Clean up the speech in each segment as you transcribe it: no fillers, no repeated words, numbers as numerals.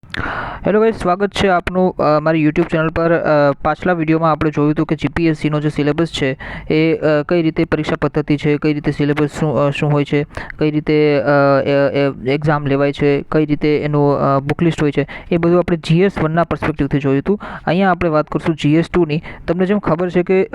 Hello guys, સ્વાગત છે આપનું મારી યુટ્યુબ ચેનલ પર। પાછલા વિડીયોમાં આપણે જોયું હતું કે જીપીએસસીનો જે સિલેબસ છે એ કઈ રીતે પરીક્ષા પદ્ધતિ છે, કઈ રીતે સિલેબસ શું હોય છે, કઈ રીતે એક્ઝામ લેવાય છે, કઈ રીતે એનું બુક લિસ્ટ હોય છે, એ બધું આપણે GS1ના પર્સપેક્ટિવથી જોયું હતું। અહીંયા આપણે વાત કરીશું GS2ની। તમને જેમ ખબર છે કે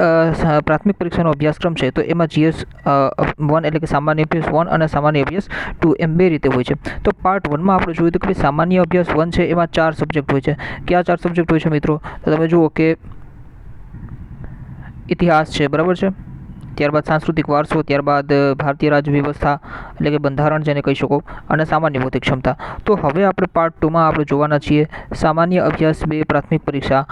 પ્રાથમિક પરીક્ષાનો અભ્યાસક્રમ છે તો એમાં GS1 એટલે કે સામાન્ય અભ્યાસ 1 અને સામાન્ય અભ્યાસ 2 એમ બે રીતે હોય છે। તો પાર્ટ 1માં આપણે જોયું હતું કે સામાન્ય અભ્યાસ 1 છે એમાં 4 સબ્જેક્ટ હોય છે। કયા 4 સબ્જેક્ટ હોય છે મિત્રો? તો તમે જુઓ કે ઇતિહાસ છે, બરાબર છે, ત્યારબાદ સાંસ્કૃતિક વારસો, ત્યારબાદ ભારતીય રાજ્ય વ્યવસ્થા એટલે કે બંધારણ જેને કહી શકો, અને સામાન્ય બૌદ્ધિક ક્ષમતા। તો હવે આપણે પાર્ટ 2માં આપણે જોવાના છીએ સામાન્ય અભ્યાસ 2 પ્રાથમિક પરીક્ષા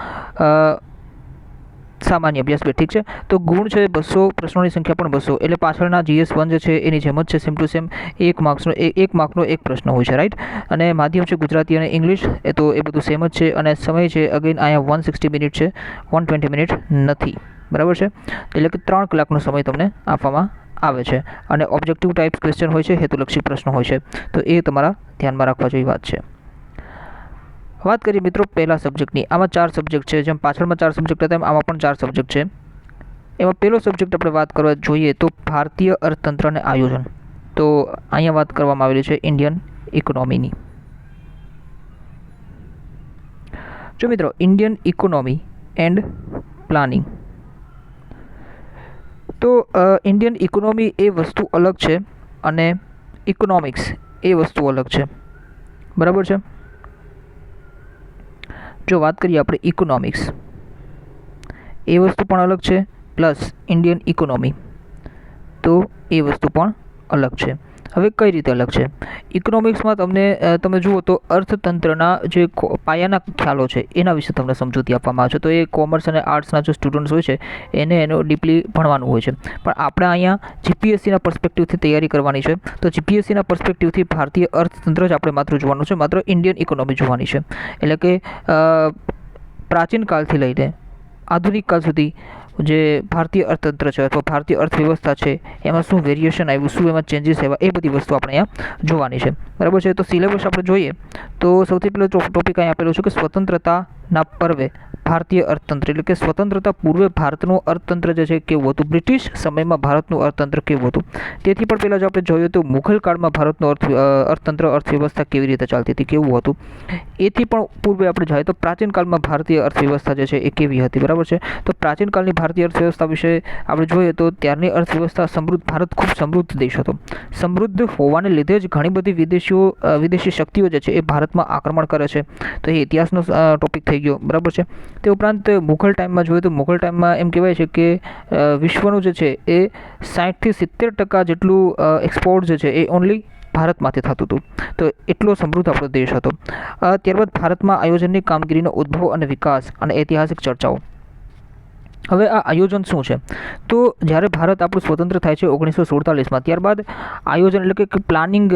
સામાન્ય અભ્યાસ 2, ઠીક છે। તો ગુણ છે 200, પ્રશ્નોની સંખ્યા પણ 200, એટલે પાછળના GS1 જે છે એની જેમ જ છે, સેમ ટુ સેમ 1 માર્કનો એક પ્રશ્ન હોય છે, રાઈટ। અને માધ્યમ છે ગુજરાતી અને ઇંગ્લિશ, તો એ બધું સેમ જ છે। અને સમય છે અગેન અહીંયા 160 મિનિટ છે, 120 મિનિટ નથી, બરાબર છે। એટલે કે 3 કલાકનો સમય તમને આપવામાં આવે છે। અને ઓબ્જેક્ટિવ ટાઈપ ક્વેશ્ચન હોય છે, હેતુલક્ષી પ્રશ્નો હોય છે, તો એ તમારા ધ્યાનમાં રાખવા જેવી વાત છે। વાત કરીએ મિત્રો પહેલા સબ્જેક્ટની। આમાં 4 સબ્જેક્ટ છે, જેમ પાછળમાં 4 સબ્જેક્ટ હતા એમ આમાં પણ 4 સબ્જેક્ટ છે। એમાં પહેલો સબ્જેક્ટ આપણે વાત કરવા જોઈએ તો ભારતીય અર્થતંત્ર અને આયોજન। તો અહીંયા વાત કરવામાં આવેલી છે ઇન્ડિયન ઇકોનોમીની। જો મિત્રો, ઇન્ડિયન ઇકોનોમી એન્ડ પ્લાનિંગ, તો ઇન્ડિયન ઇકોનોમી એ વસ્તુ અલગ છે અને ઇકોનોમિક્સ એ વસ્તુ અલગ છે, બરાબર છે। જો વાત કરીએ આપણે ઇકોનોમિક્સ, એ વસ્તુ પણ અલગ છે, પ્લસ ઇન્ડિયન ઇકોનોમી, તો એ વસ્તુ પણ અલગ છે। હવે કઈ રીતે અલગ છે? ઇકોનોમિક્સમાં તમે જુઓ તો અર્થતંત્રના જે પાયાના ખ્યાલો છે એના વિશે તમને સમજૂતી આપવામાં આવે છે। તો એ કોમર્સ અને આર્ટ્સના જે સ્ટુડન્ટ્સ હોય છે એનો ડીપલી ભણવાનું હોય છે। પણ આપણે અહીંયા જીપીએસસીના પર્સપેક્ટિવથી તૈયારી કરવાની છે, તો જીપીએસસીના પર્સપેક્ટિવથી ભારતીય અર્થતંત્ર જ આપણે માત્ર જોવાનું છે, માત્ર ઇન્ડિયન ઇકોનોમી જોવાની છે। એટલે કે પ્રાચીન કાળથી લઈને આધુનિક કાળ સુધી જે ભારતીય અર્થતંત્ર છે અથવા ભારતીય અર્થવ્યવસ્થા છે એમાં શું વેરિએશન આવ્યું, શું એમાં ચેન્જીસ આવ્યા, એ બધી વસ્તુ આપણે અહીંયા જોવાની છે, બરાબર છે। તો સિલેબસ આપણે જોઈએ તો સૌથી પહેલો ટોપિક અહીં આપેલો છે કે સ્વતંત્રતાના પર્વે ભારતીય અર્થતંત્ર, એટલે કે સ્વતંત્રતા પૂર્વે ભારતનું અર્થતંત્ર જે છે કેવું હતું, બ્રિટિશ સમયમાં ભારતનું અર્થતંત્ર કેવું હતું। તેથી પણ પહેલાં જો આપણે જોઈએ તો મુઘલ કાળમાં ભારતનું અર્થતંત્ર અર્થવ્યવસ્થા કેવી રીતે ચાલતી હતી, કેવું હતું। એથી પણ પૂર્વે આપણે જોઈએ તો પ્રાચીન કાળમાં ભારતીય અર્થવ્યવસ્થા જે છે એ કેવી હતી, બરાબર છે। તો પ્રાચીન કાળની ભારતીય અર્થવ્યવસ્થા વિશે આપણે જોઈએ તો ત્યારની અર્થવ્યવસ્થા ભારત ખૂબ સમૃદ્ધ દેશ હતો। સમૃદ્ધ હોવાને લીધે જ ઘણી બધી વિદેશી શક્તિઓ જે છે એ ભારતમાં આક્રમણ કરે છે, તો એ ઇતિહાસનો ટોપિક થઈ ગયો, બરાબર છે। તે ઉપરાંત મુઘલ ટાઈમમાં જોઈએ તો મુઘલ ટાઈમમાં એમ કહેવાય છે કે વિશ્વનું જે છે એ 60થી 70% જેટલું એક્સપોર્ટ જે છે એ ઓનલી ભારતમાંથી થતું હતું, તો એટલો સમૃદ્ધ આપણો દેશ હતો। ત્યારબાદ ભારતમાં આયોજનની કામગીરીનો ઉદ્ભવ અને વિકાસ અને ઐતિહાસિક ચર્ચાઓ। હવે આ આયોજન શું છે? તો જ્યારે ભારત આપણું સ્વતંત્ર થાય છે 1947માં, ત્યારબાદ આયોજન એટલે કે પ્લાનિંગ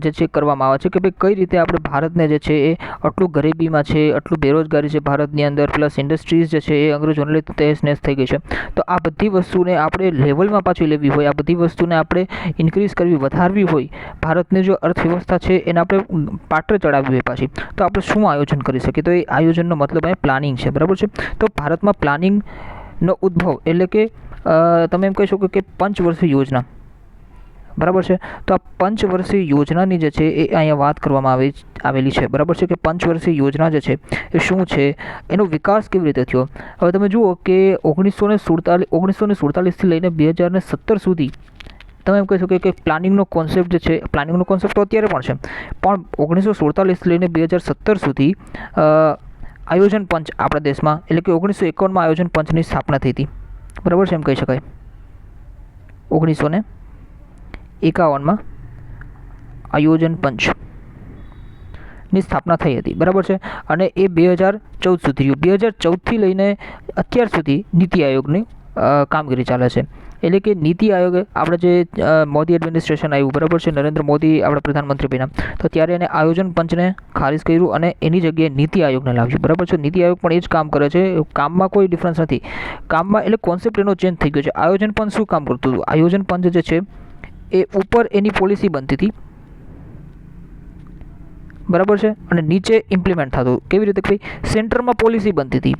જે છે કરવામાં આવે છે કે ભાઈ કઈ રીતે આપણે ભારતને જે છે એ આટલું ગરીબીમાં છે, આટલું બેરોજગારી છે ભારતની અંદર, પ્લસ ઇન્ડસ્ટ્રીઝ જે છે એ અંગ્રેજોને લીધે તહેસ નહેસ થઈ ગઈ છે, તો આ બધી વસ્તુને આપણે લેવલમાં પાછી લેવી હોય, આ બધી વસ્તુને આપણે ઇન્ક્રીઝ કરવી, વધારવી હોય, ભારતની જો અર્થવ્યવસ્થા છે એને આપણે પાટરે ચડાવવી હોય પાછી, તો આપણે શું આયોજન કરી શકીએ? તો એ આયોજનનો મતલબ અહીં પ્લાનિંગ છે, બરાબર છે। તો ભારતમાં પ્લાનિંગનો ઉદ્ભવ એટલે કે તમે એમ કહી શકો કે પંચવર્ષીય યોજના, બરાબર છે। તો આ પંચવર્ષીય યોજનાની જે છે એ અહીંયા વાત કરવામાં આવેલી છે, બરાબર છે, કે પંચવર્ષીય યોજના જે છે એ શું છે, એનો વિકાસ કેવી રીતે થયો। હવે તમે જુઓ કે 1947થી લઈને 2017 સુધી તમે એમ કહી શકો કે પ્લાનિંગનો કોન્સેપ્ટ જે છે, પ્લાનિંગનો કોન્સેપ્ટ તો અત્યારે પણ છે, પણ 1947થી લઈને 2017 સુધી આયોજન પંચ આપણા દેશમાં, એટલે કે 1951માં આયોજન પંચની સ્થાપના થઈ હતી, બરાબર છે, એમ કહી શકાય। 1951માં આયોજન પંચની સ્થાપના થઈ હતી, બરાબર છે। અને એ 2014 સુધી રહ્યું। 2014થી લઈને અત્યાર સુધી નીતિ આયોગની કામગીરી ચાલે છે। એટલે કે નીતિ આયોગ આપણે જે મોદી એડમિનિસ્ટ્રેશન આવ્યું, બરાબર છે, નરેન્દ્ર મોદી આપણા પ્રધાનમંત્રી બન્યા, તો ત્યારે એને આયોજન પંચને ખારિજ કર્યું અને એની જગ્યાએ નીતિ આયોગને લાવ્યું, બરાબર છે। નીતિ આયોગ પણ એ જ કામ કરે છે, કામમાં કોઈ ડિફરન્સ નથી, કામમાં એટલે કોન્સેપ્ટ એનો ચેન્જ થઈ ગયો છે। આયોજન પંચ શું કામ કરતું હતું? આયોજન પંચ જે છે એ ઉપર એની પોલિસી બનતી હતી, બરાબર છે, અને નીચે ઇમ્પ્લિમેન્ટ થતું. કેવી રીતે કે ભાઈ સેન્ટરમાં પોલિસી બનતી હતી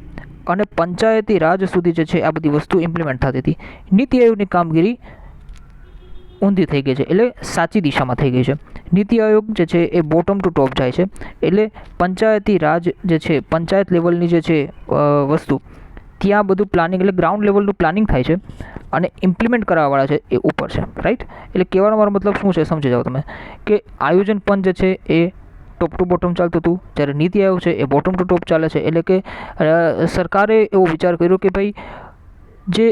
અને પંચાયતી રાજ સુધી જે છે આ બધી વસ્તુ ઇમ્પ્લિમેન્ટ થતી હતી. નીતિ આયોગની કામગીરી ઊંધી થઈ ગઈ છે, એટલે સાચી દિશામાં થઈ ગઈ છે. નીતિ આયોગ જે છે એ બોટમ ટુ ટોપ જાય છે, એટલે પંચાયતી રાજ જે છે, પંચાયત લેવલની જે છે વસ્તુ, ત્યાં બધું પ્લાનિંગ એટલે ગ્રાઉન્ડ લેવલનું પ્લાનિંગ થાય છે અને ઇમ્પ્લિમેન્ટ કરાવવાવાળા છે એ ઉપર છે, રાઈટ. એટલે કહેવાનો મારો મતલબ શું છે સમજી જાઓ તમે, કે આયોજન પંચ જે છે એ ટોપ ટુ બોટમ ચાલતું હતું, જ્યારે નીતિ આયોગ છે એ બોટમ ટુ ટોપ ચાલે છે. એટલે કે સરકારે એવો વિચાર કર્યો કે ભાઈ જે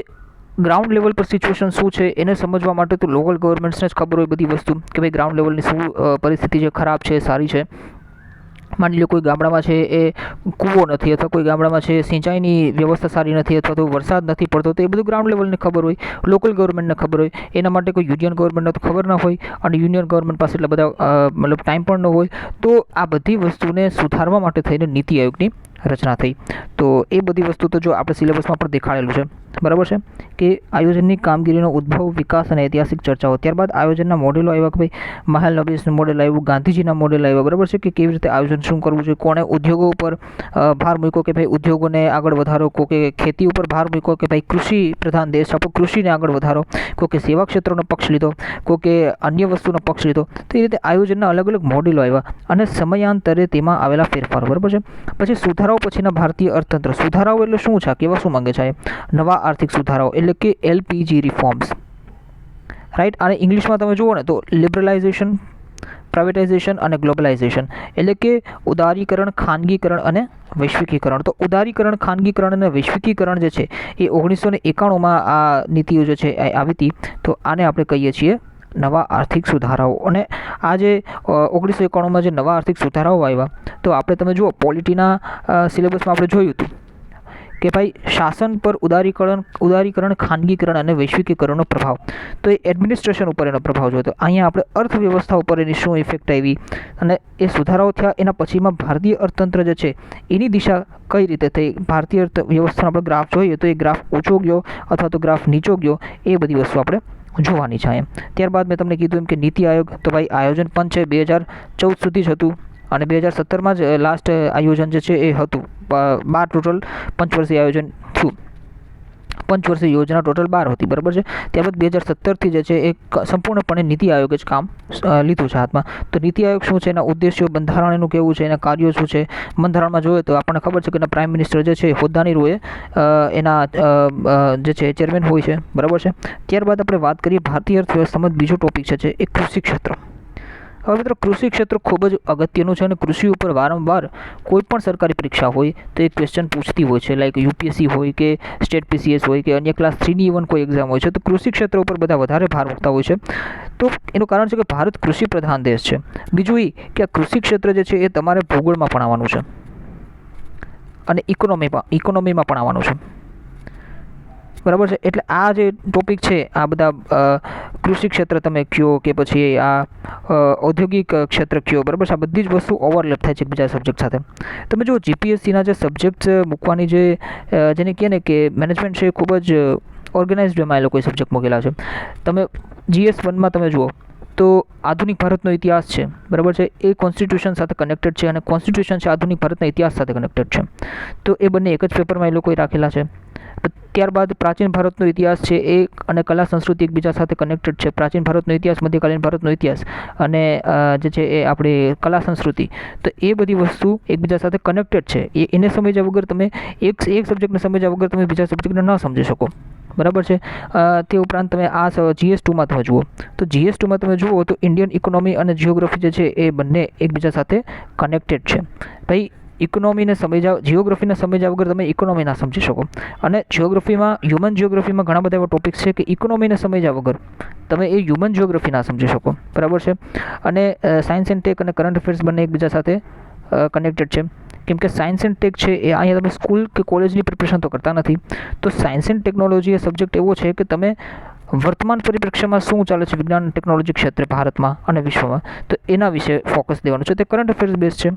ગ્રાઉન્ડ લેવલ પર સિચ્યુએશન શું છે એને સમજવા માટે તો લોકલ ગવર્મેન્ટ્સને જ ખબર હોય બધી વસ્તુ, કે ભાઈ ગ્રાઉન્ડ લેવલની શું પરિસ્થિતિ છે, ખરાબ છે, સારી છે. માની લો કોઈ ગામડામાં છે એ કૂવો નથી, અથવા કોઈ ગામડામાં છે સિંચાઈની વ્યવસ્થા સારી નથી, અથવા તો વરસાદ નથી પડતો, તો એ બધું ગ્રાઉન્ડ લેવલને ખબર હોય, લોકલ ગવર્મેન્ટને ખબર હોય. એના માટે કોઈ યુનિયન ગવર્મેન્ટને તો ખબર ના હોય, અને યુનિયન ગવર્મેન્ટ પાસે એટલા બધા મતલબ ટાઈમ પણ ન હોય. તો આ બધી વસ્તુને સુધારવા માટે થઈને નીતિ આયોગની રચના થઈ. તો એ બધી વસ્તુ તો જો આપણે સિલેબસમાં પણ દેખાડેલું છે, બરાબર છે, કે આયોજનની કામગીરીનો ઉદ્ભવ, વિકાસ અને ઐતિહાસિક ચર્ચાઓ. ત્યારબાદ આયોજનના મોડેલો આવ્યા, કે ભાઈ મહાલનોબિસનું મોડેલ આવ્યું, ગાંધીજીના મોડેલ આવ્યા, બરાબર છે, કે કેવી રીતે આયોજન શું કરવું જોઈએ, કોણે ઉદ્યોગો ઉપર ભાર મૂક્યો કે ભાઈ ઉદ્યોગોને આગળ વધારો, કોકે ખેતી ઉપર ભાર મૂક્યો કે ભાઈ કૃષિ પ્રધાન દેશ આપણો, કૃષિને આગળ વધારો, કોકે સેવા ક્ષેત્રનો પક્ષ લીધો, કોકે અન્ય વસ્તુનો પક્ષ લીધો. તો એ રીતે આયોજનના અલગ અલગ મોડેલો આવ્યા અને સમયાંતરે તેમાં આવેલા ફેરફારો, બરાબર છે. પછી સુધારાઓ પછીના ભારતીય અર્થતંત્ર. સુધારાઓ એટલે શું છે, કેવા શું માંગે છે? નવા આર્થિક સુધારાઓ, એટલે કે LPG રિફોર્મ્સ, રાઈટ. અને ઇંગ્લિશમાં તમે જુઓ ને તો લિબરલાઇઝેશન, પ્રાઇવેટાઇઝેશન અને ગ્લોબલાઇઝેશન, એટલે કે ઉદારીકરણ, ખાનગીકરણ અને વૈશ્વિકીકરણ. તો ઉદારીકરણ, ખાનગીકરણ અને વૈશ્વિકીકરણ જે છે એ 1991માં આ નીતિઓ જે છે એ આવી હતી. તો આને આપણે કહીએ છીએ નવા આર્થિક સુધારાઓ. અને આ જે 1991માં જે નવા આર્થિક સુધારાઓ આવ્યા, તો આપણે તમે જુઓ પોલિટીના સિલેબસમાં આપણે જોયું હતું કે ભાઈ શાસન પર ઉદારીકરણ, ખાનગીકરણ અને વૈશ્વિકીકરણનો પ્રભાવ. તો એ એડમિનિસ્ટ્રેશન ઉપર એનો પ્રભાવ જોયો. તો અહીંયા આપણે અર્થવ્યવસ્થા ઉપર એની શું ઇફેક્ટ આવી અને એ સુધારાઓ થયા. એના પછીમાં ભારતીય અર્થતંત્ર જે છે એની દિશા કઈ રીતે થઈ, ભારતીય અર્થવ્યવસ્થાનો આપણે ગ્રાફ જોઈએ તો એ ગ્રાફ ઊંચો ગયો અથવા તો ગ્રાફ નીચો ગયો, એ બધી વસ્તુ આપણે જોવાની છે એમ. ત્યારબાદ મેં તમને કીધું એમ કે નીતિ આયોગ, તો ભાઈ આયોજન પંચ છે 2014 સુધી જ હતું અને 2017માં જ લાસ્ટ આયોજન જે છે એ હતું. 12 ટોટલ પંચવર્ષીય આયોજન થયું, પંચવર્ષીય યોજના ટોટલ 12 હતી, બરાબર છે. ત્યારબાદ 2017થી જે છે એ સંપૂર્ણપણે નીતિ આયોગે જ કામ લીધું છે હાથમાં. તો નીતિ આયોગ શું છે, એના ઉદ્દેશ્યો, બંધારણ એનું કેવું છે, એના કાર્યો શું છે. બંધારણમાં જોઈએ તો આપણને ખબર છે કે એના પ્રાઇમ મિનિસ્ટર જે છે હોદ્દાની રૂએ એના જે છે ચેરમેન હોય છે, બરાબર છે. ત્યારબાદ આપણે વાત કરીએ ભારતીય અર્થવ્યવસ્થામાં બીજો ટોપિક છે એ કૃષિ ક્ષેત્ર. હવે મિત્રો કૃષિ ક્ષેત્ર ખૂબ જ અગત્યનું છે અને કૃષિ ઉપર વારંવાર કોઈ પણ સરકારી પરીક્ષા હોય તો એ ક્વેશ્ચન પૂછતી હોય છે, લાઈક UPSC હોય કે સ્ટેટ PCS હોય કે અન્ય ક્લાસ 3ની ઇવન કોઈ એક્ઝામ હોય છે, તો કૃષિ ક્ષેત્ર ઉપર બધા વધારે ભાર મૂકતા હોય છે. તો એનું કારણ છે કે ભારત કૃષિ પ્રધાન દેશ છે. બીજું એ કે આ કૃષિ ક્ષેત્ર જે છે એ તમારે ભૂગોળમાં પણ આવવાનું છે અને ઇકોનોમીમાં પણ આવવાનું છે, બરાબર છે. એટલે આ જે ટોપિક છે, આ બધા કૃષિ ક્ષેત્ર તમે કયો કે પછી આ ઔદ્યોગિક ક્ષેત્ર કયો, બરાબર છે, આ બધી જ વસ્તુ ઓવરલેપ થાય છે બીજા સબ્જેક્ટ સાથે. તમે જો GPSCના જે સબ્જેક્ટ મૂકવાની જેને કહે ને કે મેનેજમેન્ટ છે, એ ખૂબ જ ઓર્ગેનાઇઝડ વેમાં એ લોકોએ સબ્જેક્ટ મૂકેલા છે. તમે GS1માં તમે જુઓ તો આધુનિક ભારતનો ઇતિહાસ છે, બરાબર છે, એ કોન્સ્ટિટ્યુશન સાથે કનેક્ટેડ છે અને કોન્સ્ટિટ્યુશન છે આધુનિક ભારતના ઇતિહાસ સાથે કનેક્ટેડ છે. તો એ બંને એક જ પેપરમાં એ લોકોએ રાખેલા છે. ત્યારબાદ પ્રાચીન ભારતનો ઇતિહાસ છે એ અને કલા સંસ્કૃતિ એકબીજા સાથે કનેક્ટેડ છે. પ્રાચીન ભારતનો ઇતિહાસ, મધ્યકાલીન ભારતનો ઇતિહાસ અને જે છે એ આપણી કલા સંસ્કૃતિ, તો એ બધી વસ્તુ એકબીજા સાથે કનેક્ટેડ છે. એને સમજ્યા વગર તમે એક સબ્જેક્ટને સમજ્યા વગર તમે બીજા સબ્જેક્ટને ન સમજી શકો, બરાબર છે. તે ઉપરાંત તમે આ GS2માં તમે જુઓ તો GS2માં તમે જુઓ તો ઇન્ડિયન ઇકોનોમી અને જિયોગ્રાફી જે છે એ બંને એકબીજા સાથે કનેક્ટેડ છે. ભાઈ જિયોગ્રાફીને સમજ્યા વગર તમે ઇકોનોમી ના સમજી શકો. અને હ્યુમન જિયોગ્રાફીમાં ઘણા બધા એવા ટોપિક્સ છે કે ઇકોનોમીને સમજ્યા વગર તમે એ હ્યુમન જિયોગ્રાફી ના સમજી શકો, બરાબર છે. અને સાયન્સ એન્ડ ટેક અને કરંટ અફેર્સ બંને એકબીજા સાથે કનેક્ટેડ છે. કેમ કે સાયન્સ એન્ડ ટેક છે એ અહીંયા તમે સ્કૂલ કે કોલેજની પ્રિપરેશન તો કરતા નથી. તો science and technology A subject એવો છે કે તમે વર્તમાન પરિપ્રેક્ષ્યમાં શું ચાલે છે વિજ્ઞાન ટેકનોલોજી ક્ષેત્રે ભારતમાં અને વિશ્વમાં, તો એના વિશે ફોકસ દેવાનું છે. તે કરંટ અફેર્સ બેઝ છે.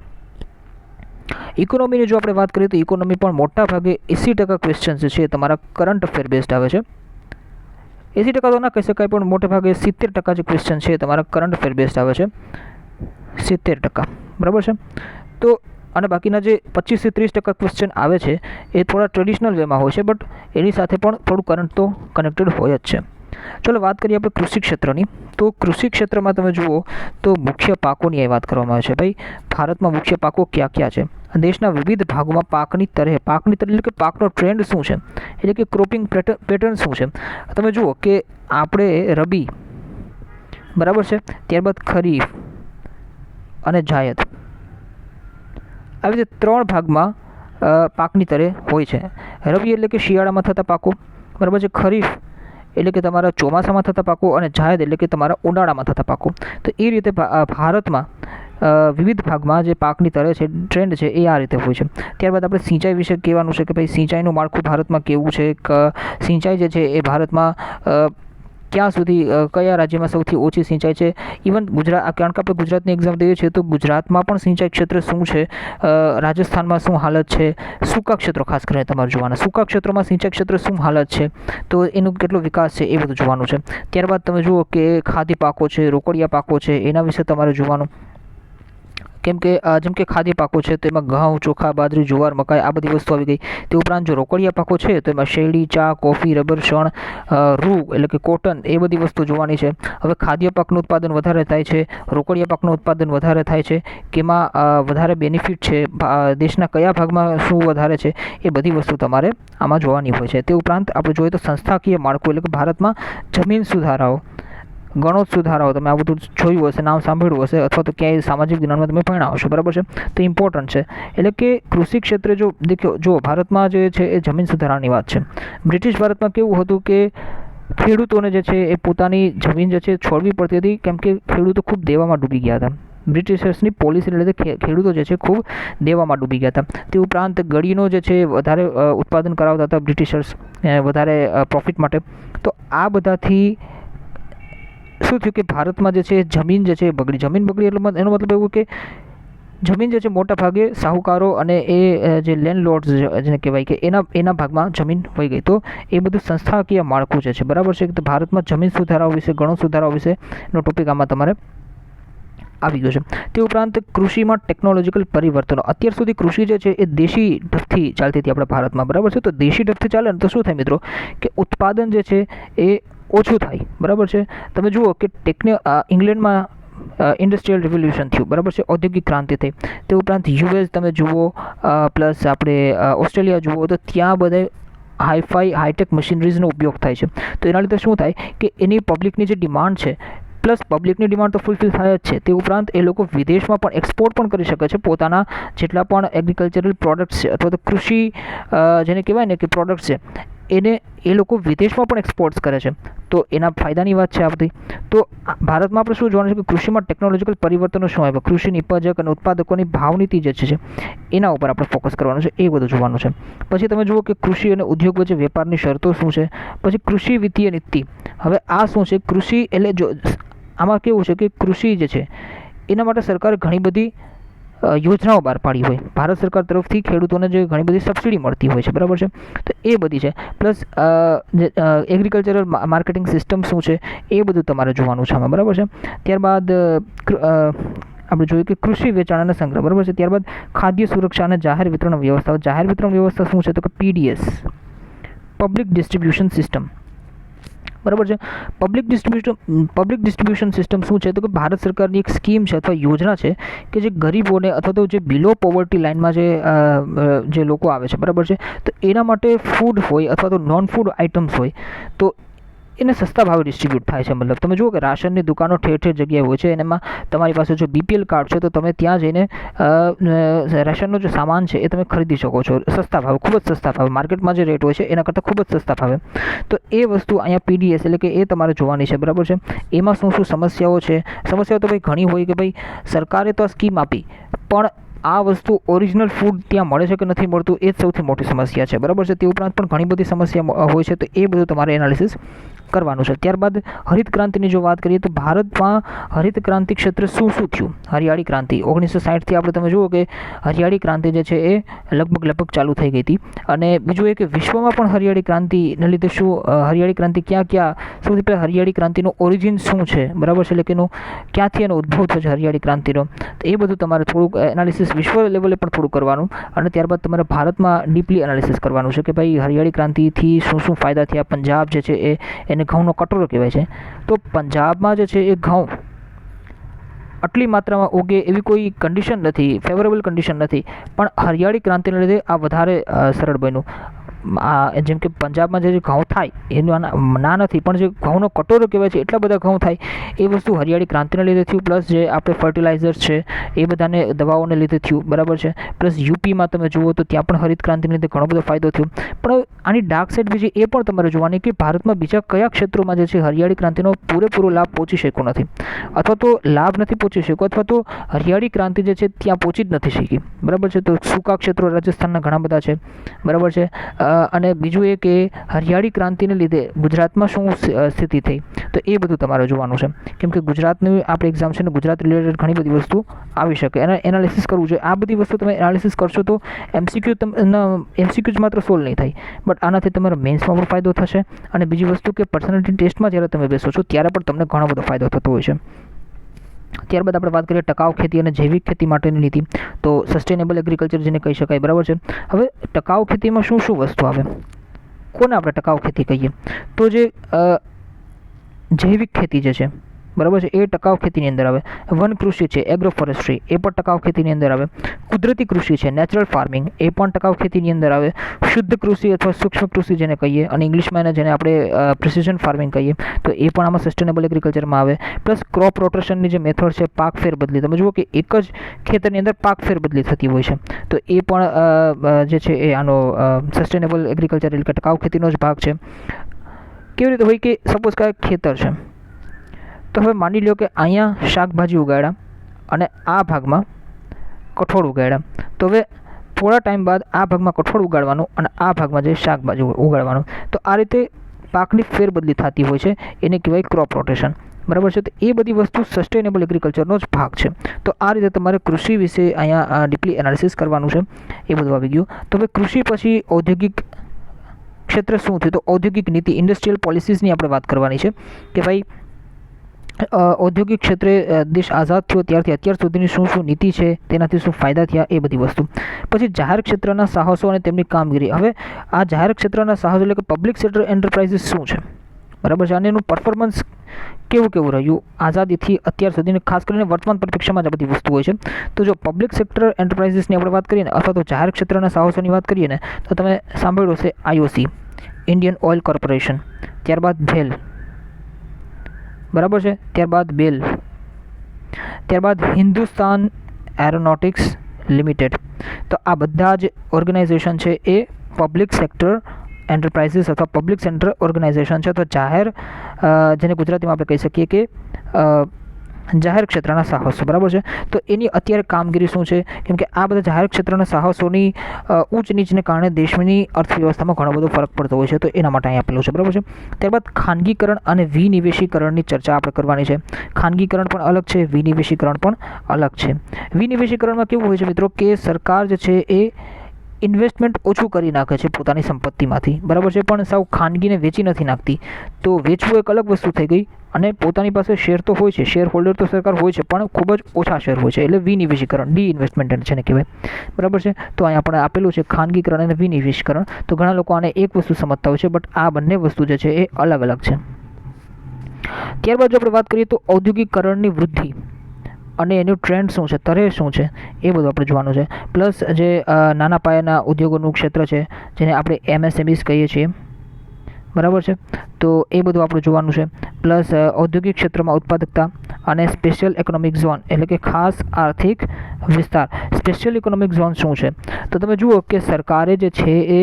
ઇકોનોમીની જો આપણે વાત કરીએ તો ઇકોનોમી પણ મોટા ભાગે 80% ક્વેશ્ચન જે છે તમારા કરંટ અફેર બેઝડ આવે છે. 80% તો ના કહી શકાય, પણ મોટે ભાગે 70% જે ક્વેશ્ચન છે તમારા કરંટ અફેર બેઝડ આવે છે. 70%. બરાબર છે. તો અને બાકીના જે 25 થી 30% ક્વેશ્ચન આવે છે એ થોડા ટ્રેડિશનલ વેમાં હોય છે, બટ એની સાથે પણ થોડું કરંટ તો કનેક્ટેડ હોય જ છે. ચલો વાત કરીએ આપણે કૃષિ ક્ષેત્રની. તો કૃષિ ક્ષેત્રમાં તમે જુઓ તો મુખ્ય પાકોની અહીં વાત કરવામાં આવે છે. ભાઈ, ભારતમાં મુખ્ય પાકો કયા કયા છે? દેશના વિવિધ ભાગોમાં પાકની તરહ એટલે કે પાકનો ટ્રેન્ડ શું છે, એટલે કે ક્રોપિંગ પેટર્ન શું છે. તમે જુઓ કે આપણે રબી, બરાબર છે, ત્યારબાદ ખરીફ અને જાયદ, આવી રીતે 3 ભાગમાં પાકની તરહ હોય છે. રબી એટલે કે શિયાળામાં થતા પાકો, બરાબર છે, ખરીફ એટલે કે તમારા ચોમાસામાં થતા પાકો અને જાયદ એટલે કે તમારા ઉનાળામાં થતા પાકો. તો એ રીતે ભારતમાં વિવિધ ભાગમાં જે પાકની તરહ છે, ટ્રેન્ડ છે, એ આ રીતે હોય છે. ત્યારબાદ આપણે સિંચાઈ વિશે કહેવાનું છે કે ભાઈ સિંચાઈનું માળખું ભારતમાં કેવું છે, સિંચાઈ જે છે એ ભારતમાં ક્યાં સુધી, કયા રાજ્યમાં સૌથી ઓછી સિંચાઈ છે. ઇવન ગુજરાત, કારણ કે આપણે ગુજરાતની એક્ઝામ દઈએ છીએ તો ગુજરાતમાં પણ સિંચાઈ ક્ષેત્ર શું છે, રાજસ્થાનમાં શું હાલત છે, સૂકા ક્ષેત્રો ખાસ કરીને તમારે જોવાના, સૂકા ક્ષેત્રોમાં સિંચાઈ ક્ષેત્ર શું હાલત છે, તો એનો કેટલો વિકાસ છે એ બધું જોવાનું છે. ત્યારબાદ તમે જુઓ કે ખાદ્ય પાકો છે, રોકડિયા પાકો છે, એના વિશે તમારે જોવાનું. કેમ કે જેમ કે ખાદ્ય પાકો છે તેમાં ઘઉં, ચોખા, બાજરી, જુવાર, મકાઈ આ બધી વસ્તુ આવી ગઈ. તે ઉપરાંત જો રોકડિયા પાકો છે તો એમાં શેરડી, ચા, કોફી, રબર, શણ, રૂ એટલે કે કોટન, એ બધી વસ્તુ જોવાની છે. હવે ખાદ્ય પાકનું ઉત્પાદન વધારે થાય છે, રોકડિયા પાકનું ઉત્પાદન વધારે થાય છે, કેમાં વધારે બેનિફિટ છે, દેશના કયા ભાગમાં શું વધારે છે, એ બધી વસ્તુ તમારે આમાં જોવાની હોય છે. તે ઉપરાંત આપણે જોઈએ તો સંસ્થાકીય માળખું એટલે કે ભારતમાં જમીન સુધારાઓ, ગણોત સુધારાઓ, તમે આ બધું જોયું હશે, નામ સાંભળ્યું હશે, અથવા તો ક્યાંય સામાજિક જ્ઞાનમાં તમે ભણ્યા હશો, બરાબર છે. તો ઇમ્પોર્ટન્ટ છે. એટલે કે કૃષિ ક્ષેત્રે જો ભારતમાં જે છે એ જમીન સુધારાની વાત છે. બ્રિટિશ ભારતમાં કેવું હતું કે ખેડૂતોને જે છે એ પોતાની જમીન જે છે છોડવી પડતી હતી, કેમ કે ખેડૂતો ખૂબ દેવામાં ડૂબી ગયા હતા. બ્રિટિશર્સની પોલિસીને લીધે ખેડૂતો જે છે ખૂબ દેવામાં ડૂબી ગયા હતા. તે ઉપરાંત ગળીનો જે છે વધારે ઉત્પાદન કરાવતા હતા બ્રિટિશર્સ, વધારે પ્રોફિટ માટે. તો આ બધાથી શું થયું કે ભારતમાં જે છે જમીન જે છે એ બગડી. જમીન બગડી એટલે એનો મતલબ એવું કે જમીન જે છે મોટા ભાગે સાહુકારો અને એ જે લેન્ડલોર્ડ્સ જેને કહેવાય કે એના ભાગમાં જમીન વહી ગઈ. તો એ બધું સંસ્થાકીય માળખું જે છે, બરાબર છે. તો ભારતમાં જમીન સુધારાઓ વિશે, ગણો સુધારાઓ વિશેનો ટોપિક આમાં તમારે આવી ગયો છે. તે ઉપરાંત કૃષિમાં ટેકનોલોજીકલ પરિવર્તનો. અત્યાર સુધી કૃષિ જે છે એ દેશી ઢબથી ચાલતી હતી આપણા ભારતમાં, બરાબર છે. તો દેશી ઢબથી ચાલે ને તો શું થાય મિત્રો, કે ઉત્પાદન જે છે એ ઓછું થાય, બરાબર છે. તમે જુઓ કે ઇંગ્લેન્ડમાં ઇન્ડસ્ટ્રીયલ રિવોલ્યુશન થયું, બરાબર છે, ઔદ્યોગિક ક્રાંતિ થઈ. તે ઉપરાંત યુએસ તમે જુઓ, પ્લસ આપણે ઓસ્ટ્રેલિયા જુઓ, તો ત્યાં બધા હાઈટેક મશીનરીઝનો ઉપયોગ થાય છે. તો એના લીધે શું થાય કે એની પબ્લિકની જે ડિમાન્ડ છે, પ્લસ પબ્લિકની ડિમાન્ડ તો ફૂલફિલ થાય જ છે, તે ઉપરાંત એ લોકો વિદેશમાં પણ એક્સપોર્ટ પણ કરી શકે છે પોતાના જેટલા પણ એગ્રીકલ્ચરલ પ્રોડક્ટ્સ છે, અથવા તો કૃષિ જેને કહેવાય ને કે પ્રોડક્ટ્સ છે, એને એ લોકો વિદેશમાં પણ એક્સપોર્ટ્સ કરે છે. તો એના ફાયદાની વાત છે આ બધી. તો ભારતમાં આપણે શું જોવાનું છે કે કૃષિમાં ટેકનોલોજીકલ પરિવર્તનો શું આવ્યા, કૃષિ નિપજક અને ઉત્પાદકોની ભાવનીતિ જે છે એના ઉપર આપણે ફોકસ કરવાનું છે, એ બધું જોવાનું છે. પછી તમે જુઓ કે કૃષિ અને ઉદ્યોગ વચ્ચે વેપારની શરતો શું છે. પછી કૃષિ વિત્તીય નીતિ. હવે આ શું છે, કૃષિ એટલે જો આમાં કેવું છે કે કૃષિ જે છે એના માટે સરકારે ઘણી બધી યોજનાઓ બહાર પાડી હોય. ભારત સરકાર તરફથી ખેડૂતોને જે ઘણી બધી સબસિડી મળતી હોય છે, બરાબર છે. તો એ બધી છે. પ્લસ એગ્રીકલ્ચરલ માર્કેટિંગ સિસ્ટમ શું છે એ બધું તમારે જોવાનું છે આમાં, બરાબર છે. ત્યારબાદ આપણે જોઈએ કે કૃષિ વેચાણ અને સંગ્રહ, બરાબર છે. ત્યારબાદ ખાદ્ય સુરક્ષા અને જાહેર વિતરણ વ્યવસ્થા. જાહેર વિતરણ વ્યવસ્થા શું છે તો કે પીડીએસ, પબ્લિક ડિસ્ટ્રીબ્યુશન સિસ્ટમ, બરાબર છે. પબ્લિક ડિસ્ટ્રીબ્યુશન સિસ્ટમ શું છે તો કે ભારત સરકારની એક સ્કીમ છે અથવા યોજના છે કે જે ગરીબોને અથવા તો જે બિલો પોવર્ટી લાઇનમાં જે લોકો આવે છે, બરાબર છે, તો એના માટે ફૂડ હોય અથવા તો નોન ફૂડ આઇટમ્સ હોય તો એને સસ્તા ભાવે ડિસ્ટ્રીબ્યુટ થાય છે. મતલબ તમે જુઓ કે રાશનની દુકાનો ઠેર ઠેર જગ્યાએ હોય છે, અને એમાં તમારી પાસે જો બીપીએલ કાર્ડ છે તો તમે ત્યાં જઈને રાશનનો જે સામાન છે એ તમે ખરીદી શકો છો સસ્તા ભાવે, ખૂબ જ સસ્તા ભાવે. માર્કેટમાં જે રેટ હોય છે એના કરતાં ખૂબ જ સસ્તા ભાવે. તો એ વસ્તુ અહીંયા પીડીએસ એટલે કે એ તમારે જોવાની છે, બરાબર છે. એમાં શું શું સમસ્યાઓ છે. સમસ્યાઓ તો ભાઈ ઘણી હોય કે ભાઈ સરકારે તો આ સ્કીમ આપી, પણ આ વસ્તુ ઓરિજિનલ ફૂડ ત્યાં મળે છે કે નથી મળતું, એ જ સૌથી મોટી સમસ્યા છે, બરાબર છે. તે ઉપરાંત પણ ઘણી બધી સમસ્યા હોય છે, તો એ બધું તમારે એનાલિસિસ કરવાનું છે. ત્યારબાદ હરિત ક્રાંતિની જો વાત કરીએ તો ભારતમાં હરિત ક્રાંતિ ક્ષેત્રે શું શું થયું? હરિયાળી ક્રાંતિ 1960થી આપણે તમે જુઓ કે હરિયાળી ક્રાંતિ જે છે એ લગભગ ચાલુ થઈ ગઈ હતી. અને બીજું એ કે વિશ્વમાં પણ હરિયાળી ક્રાંતિને લીધે શું હરિયાળી ક્રાંતિ ક્યાં સૌથી પહેલાં હરિયાળી ક્રાંતિનો ઓરિજિન શું છે, બરાબર છે, એટલે કે ક્યાંથી એનો ઉદ્ભવ થયો છે હરિયાળી ક્રાંતિનો, તો એ બધું તમારે થોડુંક એનાલિસિસ વિશ્વ લેવલે પણ થોડું કરવાનું અને ત્યારબાદ તમારે ભારતમાં ડીપલી એનાલિસિસ કરવાનું છે કે ભાઈ હરિયાળી ક્રાંતિથી શું શું ફાયદા થયા. પંજાબ જે છે એને ઘઉંનો કટોરો કહેવાય છે, તો પંજાબમાં જે છે એ ઘઉં આટલી માત્રામાં ઉગે એવી કોઈ કન્ડિશન નથી, ફેવરેબલ કન્ડિશન નથી, પણ હરિયાળી ક્રાંતિને લીધે આ વધારે સરળ બન્યું. જેમ કે પંજાબમાં જે ઘઉં થાય એનું ના નથી, પણ જે ઘઉંનો કટોરો કહેવાય છે એટલા બધા ઘઉં થાય એ વસ્તુ હરિયાળી ક્રાંતિને લીધે થયું. પ્લસ જે આપણે ફર્ટિલાઇઝર્સ છે એ બધાને દવાઓને લીધે થયું, બરાબર છે. પ્લસ યુપીમાં તમે જુઓ તો ત્યાં પણ હરિત ક્રાંતિને લીધે ઘણો બધો ફાયદો થયો. પણ આની ડાર્ક સાઇડ બીજી એ પણ તમારે જોવાની કે ભારતમાં બીજા કયા ક્ષેત્રોમાં જે છે હરિયાળી ક્રાંતિનો પૂરેપૂરો લાભ પહોંચી શક્યો નથી, અથવા તો લાભ નથી પહોંચી શક્યો, અથવા તો હરિયાળી ક્રાંતિ જે છે ત્યાં પહોંચી જ નથી શકી, બરાબર છે. તો સૂકા ક્ષેત્રો રાજસ્થાનના ઘણા બધા છે, બરાબર છે. અને બીજું એ કે હરિયાળી ક્રાંતિને લીધે ગુજરાતમાં શું સ્થિતિ થઈ, તો એ બધું તમારે જોવાનું છે. કેમ કે ગુજરાતની આપણે એક્ઝામ છે ને ગુજરાત રિલેટેડ ઘણી બધી વસ્તુ આવી શકે અને એનાલિસિસ કરવું જોઈએ. આ બધી વસ્તુ તમે એનાલિસિસ કરશો તો એમસીક્યુ જ માત્ર સોલ્વ નહીં થાય, બટ આનાથી તમારા મેન્સમાં પણ ફાયદો થશે. અને બીજી વસ્તુ કે પર્સનાલિટી ટેસ્ટમાં જ્યારે તમે બેસો છો ત્યારે પણ તમને ઘણો બધો ફાયદો થતો હોય છે. ત્યારબાદ આપણે વાત કરીએ ટકાઉ ખેતી અને જૈવિક ખેતી માટેની નીતિ, તો સસ્ટેનેબલ એગ્રીકલ્ચર જેને કહી શકાય, બરાબર છે. હવે ટકાઉ ખેતીમાં શું શું વસ્તુ આવે, કોને આપણે ટકાઉ ખેતી કહીએ? તો જે જૈવિક ખેતી જે છે, બરાબર છે, એ ટકાઉ ખેતીની અંદર આવે. વન કૃષિ છે, એગ્રો ફોરેસ્ટ્રી, એ પણ ટકાઉ ખેતીની અંદર આવે. કુદરતી કૃષિ છે, નેચરલ ફાર્મિંગ, એ પણ ટકાઉ ખેતીની અંદર આવે. શુદ્ધ કૃષિ અથવા સૂક્ષ્મ કૃષિ જેને કહીએ, અને ઇંગ્લિશમાં જેને આપણે પ્રિસિઝન ફાર્મિંગ કહીએ, તો એ પણ આમાં સસ્ટેનેબલ એગ્રીકલ્ચરમાં આવે. પ્લસ ક્રોપ રોટેશનની જે મેથડ છે, પાક ફેર બદલી, તમે જુઓ કે એક જ ખેતરની અંદર પાક ફેર બદલી થતી હોય છે, તો એ પણ જે છે એ આનો સસ્ટેનેબલ એગ્રીકલ્ચર એટલે કે ટકાઉ ખેતીનો જ ભાગ છે. કેવી રીતે હોય કે સપોઝ કાંઈક ખેતર છે, તો હવે માની લો કે અહીંયા શાકભાજી ઉગાડ્યા અને આ ભાગમાં કઠોળ ઉગાડ્યા, તો હવે થોડા ટાઈમ બાદ આ ભાગમાં કઠોળ ઉગાડવાનું અને આ ભાગમાં જે શાકભાજી ઉગાડવાનું, તો આ રીતે પાકની ફેરબદલી થતી હોય છે, એને કહેવાય ક્રોપ રોટેશન, બરાબર છે. તો એ બધી વસ્તુ સસ્ટેનેબલ એગ્રીકલ્ચરનો જ ભાગ છે. તો આ રીતે તમારે કૃષિ વિશે અહીંયા ડીપલી એનાલિસિસ કરવાનું છે, એ બધું આવી ગયું. તો હવે કૃષિ પછી ઔદ્યોગિક ક્ષેત્ર શું થયું? તો ઔદ્યોગિક નીતિ, ઇન્ડસ્ટ્રીયલ પોલિસીસની આપણે વાત કરવાની છે કે ભાઈ ઔદ્યોગિક ક્ષેત્રે દેશ આઝાદ થયો ત્યારથી અત્યાર સુધીની શું શું નીતિ છે, તેનાથી શું ફાયદા થયા, એ બધી વસ્તુ. પછી જાહેર ક્ષેત્રના સાહસો અને તેમની કામગીરી. હવે આ જાહેર ક્ષેત્રના સાહસો એટલે કે પબ્લિક સેક્ટર એન્ટરપ્રાઇઝીસ શું છે, બરાબર છે, અને એનું પરફોર્મન્સ કેવું રહ્યું આઝાદીથી અત્યાર સુધીની, ખાસ કરીને વર્તમાન પરિપ્રેક્ષ્યમાં જ આ બધી વસ્તુ હોય છે. તો જો પબ્લિક સેક્ટર એન્ટરપ્રાઇઝીસની આપણે વાત કરીએ ને, અથવા તો જાહેર ક્ષેત્રના સાહસોની વાત કરીએ ને, તો તમે સાંભળ્યું હશે આઈઓસી, ઇન્ડિયન ઓઇલ કોર્પોરેશન, ત્યારબાદ ભેલ, બરાબર છે, ત્યારબાદ બેલ, ત્યારબાદ હિન્દુસ્તાન એરોનોટિક્સ લિમિટેડ. તો આ બધા જ ઓર્ગેનાઇઝેશન છે એ પબ્લિક સેક્ટર એન્ટરપ્રાઇઝીસ અથવા પબ્લિક સેક્ટર ઓર્ગેનાઇઝેશન છે. તો જાહેર, જેને ગુજરાતીમાં આપણે કહી શકીએ કે જાહેર ક્ષેત્રના સાહસો, બરાબર છે. તો એની અત્યારે કામગીરી શું છે? કેમ કે આ બધા જાહેર ક્ષેત્રના સાહસોની ઊંચ નીચને કારણે દેશની અર્થવ્યવસ્થામાં ઘણો બધો ફરક પડતો હોય છે, તો એના માટે અહીં આપેલું છે, બરાબર છે. ત્યારબાદ ખાનગીકરણ અને વિનિવેશીકરણની ચર્ચા આપણે કરવાની છે. ખાનગીકરણ પણ અલગ છે, વિનિવેશીકરણ પણ અલગ છે. વિનિવેશીકરણમાં કેવું હોય છે મિત્રો કે સરકાર જે છે એ ઇન્વેસ્ટમેન્ટ ઓછું કરી નાખે છે પોતાની સંપત્તિમાંથી, બરાબર છે, પણ સાવ ખાનગીને વેચી નથી નાખતી. તો વેચવું એક અલગ વસ્તુ થઈ ગઈ, અને પોતાની પાસે શેર તો હોય છે, શેર હોલ્ડર તો સરકાર હોય છે, પણ ખૂબ જ ઓછા શેર હોય છે, એટલે વિનિવેશીકરણ, ડી ઇન્વેસ્ટમેન્ટ છે ને કહેવાય, બરાબર છે. તો અહીં આપણે આપેલું છે ખાનગીકરણ અને વિનિવેશીકરણ. તો ઘણા લોકો આને એક વસ્તુ સમજતા હોય છે, બટ આ બંને વસ્તુ જે છે એ અલગ અલગ છે. ત્યારબાદ જો આપણે વાત કરીએ તો ઔદ્યોગિકરણની વૃદ્ધિ અને એનું ટ્રેન્ડ શું છે, તરે શું છે, એ બધું આપણે જોવાનું છે. પ્લસ જે નાના પાયાના ઉદ્યોગોનું ક્ષેત્ર છે, જેને આપણે એમએસએમઈસ કહીએ છીએ, બરાબર છે, તો એ બધું આપણે જોવાનું છે. પ્લસ ઔદ્યોગિક ક્ષેત્રમાં ઉત્પાદકતા અને સ્પેશિયલ ઇકોનોમિક ઝોન એટલે કે ખાસ આર્થિક વિસ્તાર. સ્પેશિયલ ઇકોનોમિક ઝોન શું છે? તો તમે જુઓ કે સરકારે જે છે એ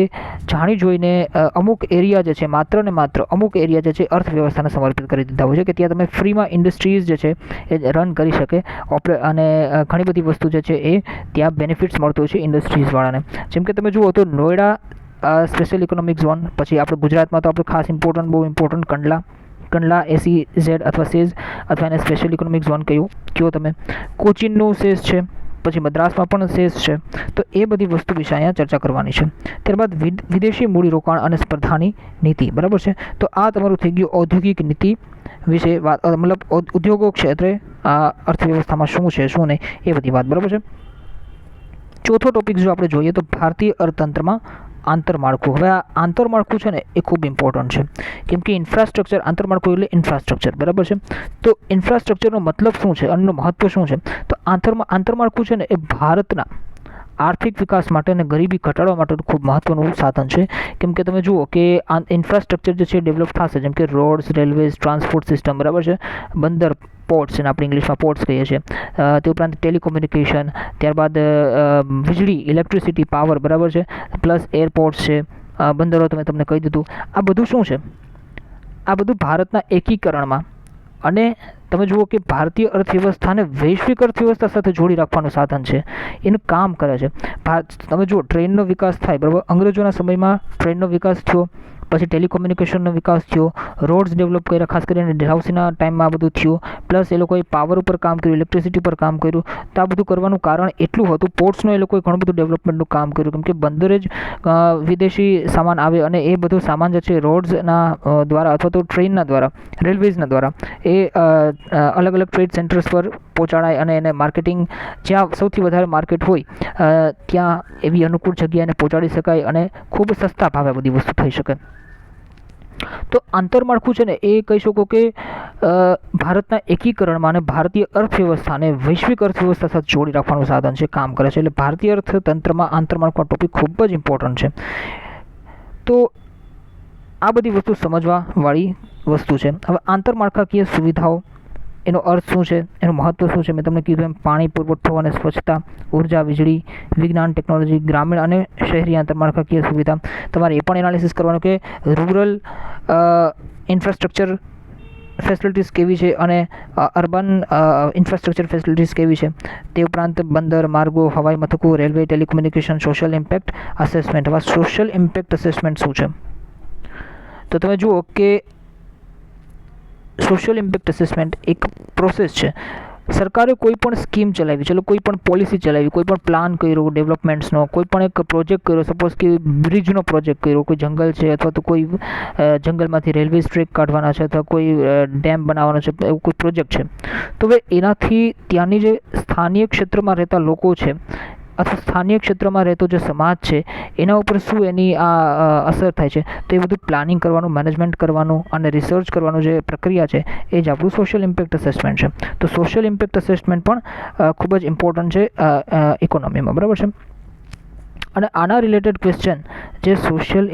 જાણી જોઈને અમુક એરિયા જે છે, માત્ર ને માત્ર અમુક એરિયા જે છે અર્થવ્યવસ્થાને સમર્પિત કરી દીધા હોય છે, કે ત્યાં તમે ફ્રીમાં ઇન્ડસ્ટ્રીઝ જે છે એ રન કરી શકે, અને ઘણી બધી વસ્તુ જે છે એ ત્યાં બેનિફિટ્સ મળતો હોય છે ઇન્ડસ્ટ્રીઝવાળાને. જેમ કે તમે જુઓ તો નોઈડા સ્પેશિયલ ઇકોનોમિક ઝોન, પછી આપણે ગુજરાતમાં તો આપણે ખાસ બહુ ઇમ્પોર્ટન્ટ કંડલા, કંડલા SEZ અથવા સેઝ અથવા એને સ્પેશિયલ ઇકોનોમિક ઝોન કયો તમે. કોચીનનું સેઝ છે, પછી મદ્રાસમાં પણ સેઝ છે. તો એ બધી વસ્તુ વિશે અહીંયા ચર્ચા કરવાની છે. ત્યારબાદ વિદેશી મૂડીરોકાણ અને સ્પર્ધાની નીતિ, બરાબર છે. તો આ તમારું થઈ ગયું ઔદ્યોગિક નીતિ વિશે વાત, મતલબ ઉદ્યોગો ક્ષેત્રે અર્થવ્યવસ્થામાં શું છે શું નહીં એ બધી વાત, બરાબર છે. ચોથો ટોપિક જો આપણે જોઈએ તો ભારતીય અર્થતંત્રમાં આંતરમાળખું. હવે આ આંતરમાળખું છે ને એ ખૂબ ઇમ્પોર્ટન્ટ છે, કેમ કે ઇન્ફ્રાસ્ટ્રક્ચર, આંતરમાળખું એટલે ઇન્ફ્રાસ્ટ્રક્ચર, બરાબર છે. તો ઇન્ફ્રાસ્ટ્રક્ચરનો મતલબ શું છે, એનું મહત્વ શું છે? તો આંતરમાળખું છે ને એ ભારતના આર્થિક વિકાસ માટે અને ગરીબી ઘટાડવા માટે ખૂબ મહત્વનું સાધન છે. કેમ કે તમે જુઓ કે ઇન્ફ્રાસ્ટ્રક્ચર જે છે ડેવલપ થશે, જેમ કે રોડ્સ, રેલવેઝ, ટ્રાન્સપોર્ટ સિસ્ટમ, બરાબર છે, બંદર, પોર્ટ્સ, અને આપણે ઇંગ્લિશમાં પોર્ટ્સ કહીએ છીએ. તે ઉપરાંત ટેલિકોમ્યુનિકેશન, ત્યારબાદ વીજળી, ઇલેક્ટ્રિસિટી, પાવર, બરાબર છે, પ્લસ એરપોર્ટ્સ છે, બંદરો તમને કહી દીધું. આ બધું શું છે? આ બધું ભારતના એકીકરણમાં અને તમે જુઓ કે ભારતીય અર્થવ્યવસ્થાને વૈશ્વિક અર્થવ્યવસ્થા સાથે જોડી રાખવાનું સાધન છે, એનું કામ કરે છે. તમે જુઓ ટ્રેનનો વિકાસ થાય, બરાબર, અંગ્રેજોના સમયમાં ટ્રેનનો વિકાસ થયો, પછી ટેલિકોમ્યુનિકેશનનો વિકાસ થયો, રોડ્સ ડેવલપ કર્યા, ખાસ કરીને ડેલહાઉસીના ટાઈમમાં આ બધું થયું, પ્લસ એ લોકોએ પાવર ઉપર કામ કર્યું, ઇલેક્ટ્રિસિટી પર કામ કર્યું. તો આ બધું કરવાનું કારણ એટલું હતું, પોર્ટ્સનું એ લોકોએ ઘણું બધું ડેવલપમેન્ટનું કામ કર્યું, કેમ કે બંદરે જ વિદેશી સામાન આવે અને એ બધો સામાન જે છે રોડ્સના દ્વારા અથવા તો ટ્રેનના દ્વારા, રેલવેઝના દ્વારા એ અલગ અલગ ટ્રેડ સેન્ટર્સ પર પહોંચાડાય અને એને માર્કેટિંગ, જ્યાં સૌથી વધારે માર્કેટ હોય ત્યાં એવી અનુકૂળ જગ્યાએ પહોંચાડી શકાય અને ખૂબ સસ્તા ભાવે બધી વસ્તુ થઈ શકે. તો આંતરમાળખું છે ને એ કહી શકો કે ભારતના એકીકરણમાં અને ભારતીય અર્થવ્યવસ્થાને વૈશ્વિક અર્થવ્યવસ્થા સાથે જોડી રાખવાનું સાધન છે, કામ કરે છે. એટલે ભારતીય અર્થતંત્રમાં આંતરમાળખું ટોપિક ખૂબ જ ઇમ્પોર્ટન્ટ છે. તો આ બધી વસ્તુ સમજવાવાળી વસ્તુ છે. હવે આંતરમાળખાકીય સુવિધાઓ, એનો અર્થ શું છે, એનું મહત્ત્વ શું છે? મેં તમને કીધું એમ પાણી પુરવઠો અને સ્વચ્છતા, ઉર્જા, વીજળી, વિજ્ઞાન, ટેકનોલોજી, ગ્રામીણ અને શહેરી આંતરમાળખાકીય સુવિધા. તમારે એ પણ એનાલિસિસ કરવાનું કે રૂરલ ઇન્ફ્રાસ્ટ્રક્ચર ફેસિલિટીઝ કેવી છે અને અર્બન ઇન્ફ્રાસ્ટ્રક્ચર ફેસિલિટીઝ કેવી છે. તે ઉપરાંત બંદર, માર્ગો, હવાઈ મથકો, railway, telecommunication, social impact assessment. હવે સોશિયલ ઇમ્પેક્ટ અસેસમેન્ટ શું છે? તો તમે જુઓ કે સોશિયલ ઇમ્પેક્ટ અસેસમેન્ટ એક પ્રોસેસ છે. સરકારે કોઈ પણ સ્કીમ ચલાવી, ચલો કોઈ પણ પોલિસી ચલાવી, કોઈ પણ પ્લાન કર્યો ડેવલપમેન્ટ્સનો, કોઈ પણ એક પ્રોજેક્ટ કર્યો, સપોઝ કે બ્રિજનો પ્રોજેક્ટ કર્યો, કોઈ જંગલ છે અથવા તો કોઈ જંગલમાંથી રેલવે ટ્રેક કાઢવાના છે અથવા કોઈ ડેમ બનાવવાનો છે, એવું કોઈ પ્રોજેક્ટ છે. તો હવે એનાથી ત્યાંની જે સ્થાનિય ક્ષેત્રમાં રહેતા લોકો છે અથવા સ્થાનિય ક્ષેત્રમાં રહેતો જે સમાજ છે એના ઉપર શું એની અસર થાય છે, તો એ બધું પ્લાનિંગ કરવાનું, મેનેજમેન્ટ કરવાનું અને રિસર્ચ કરવાનું જે પ્રક્રિયા છે એ જ આપણું સોશિયલ ઇમ્પેક્ટ અસેસમેન્ટ છે. તો સોશિયલ ઇમ્પેક્ટ અસેસમેન્ટ પણ ખૂબ જ ઇમ્પોર્ટન્ટ છે ઇકોનોમીમાં, બરાબર છે. અને આના રિલેટેડ ક્વેશ્ચન જે સોશિયલ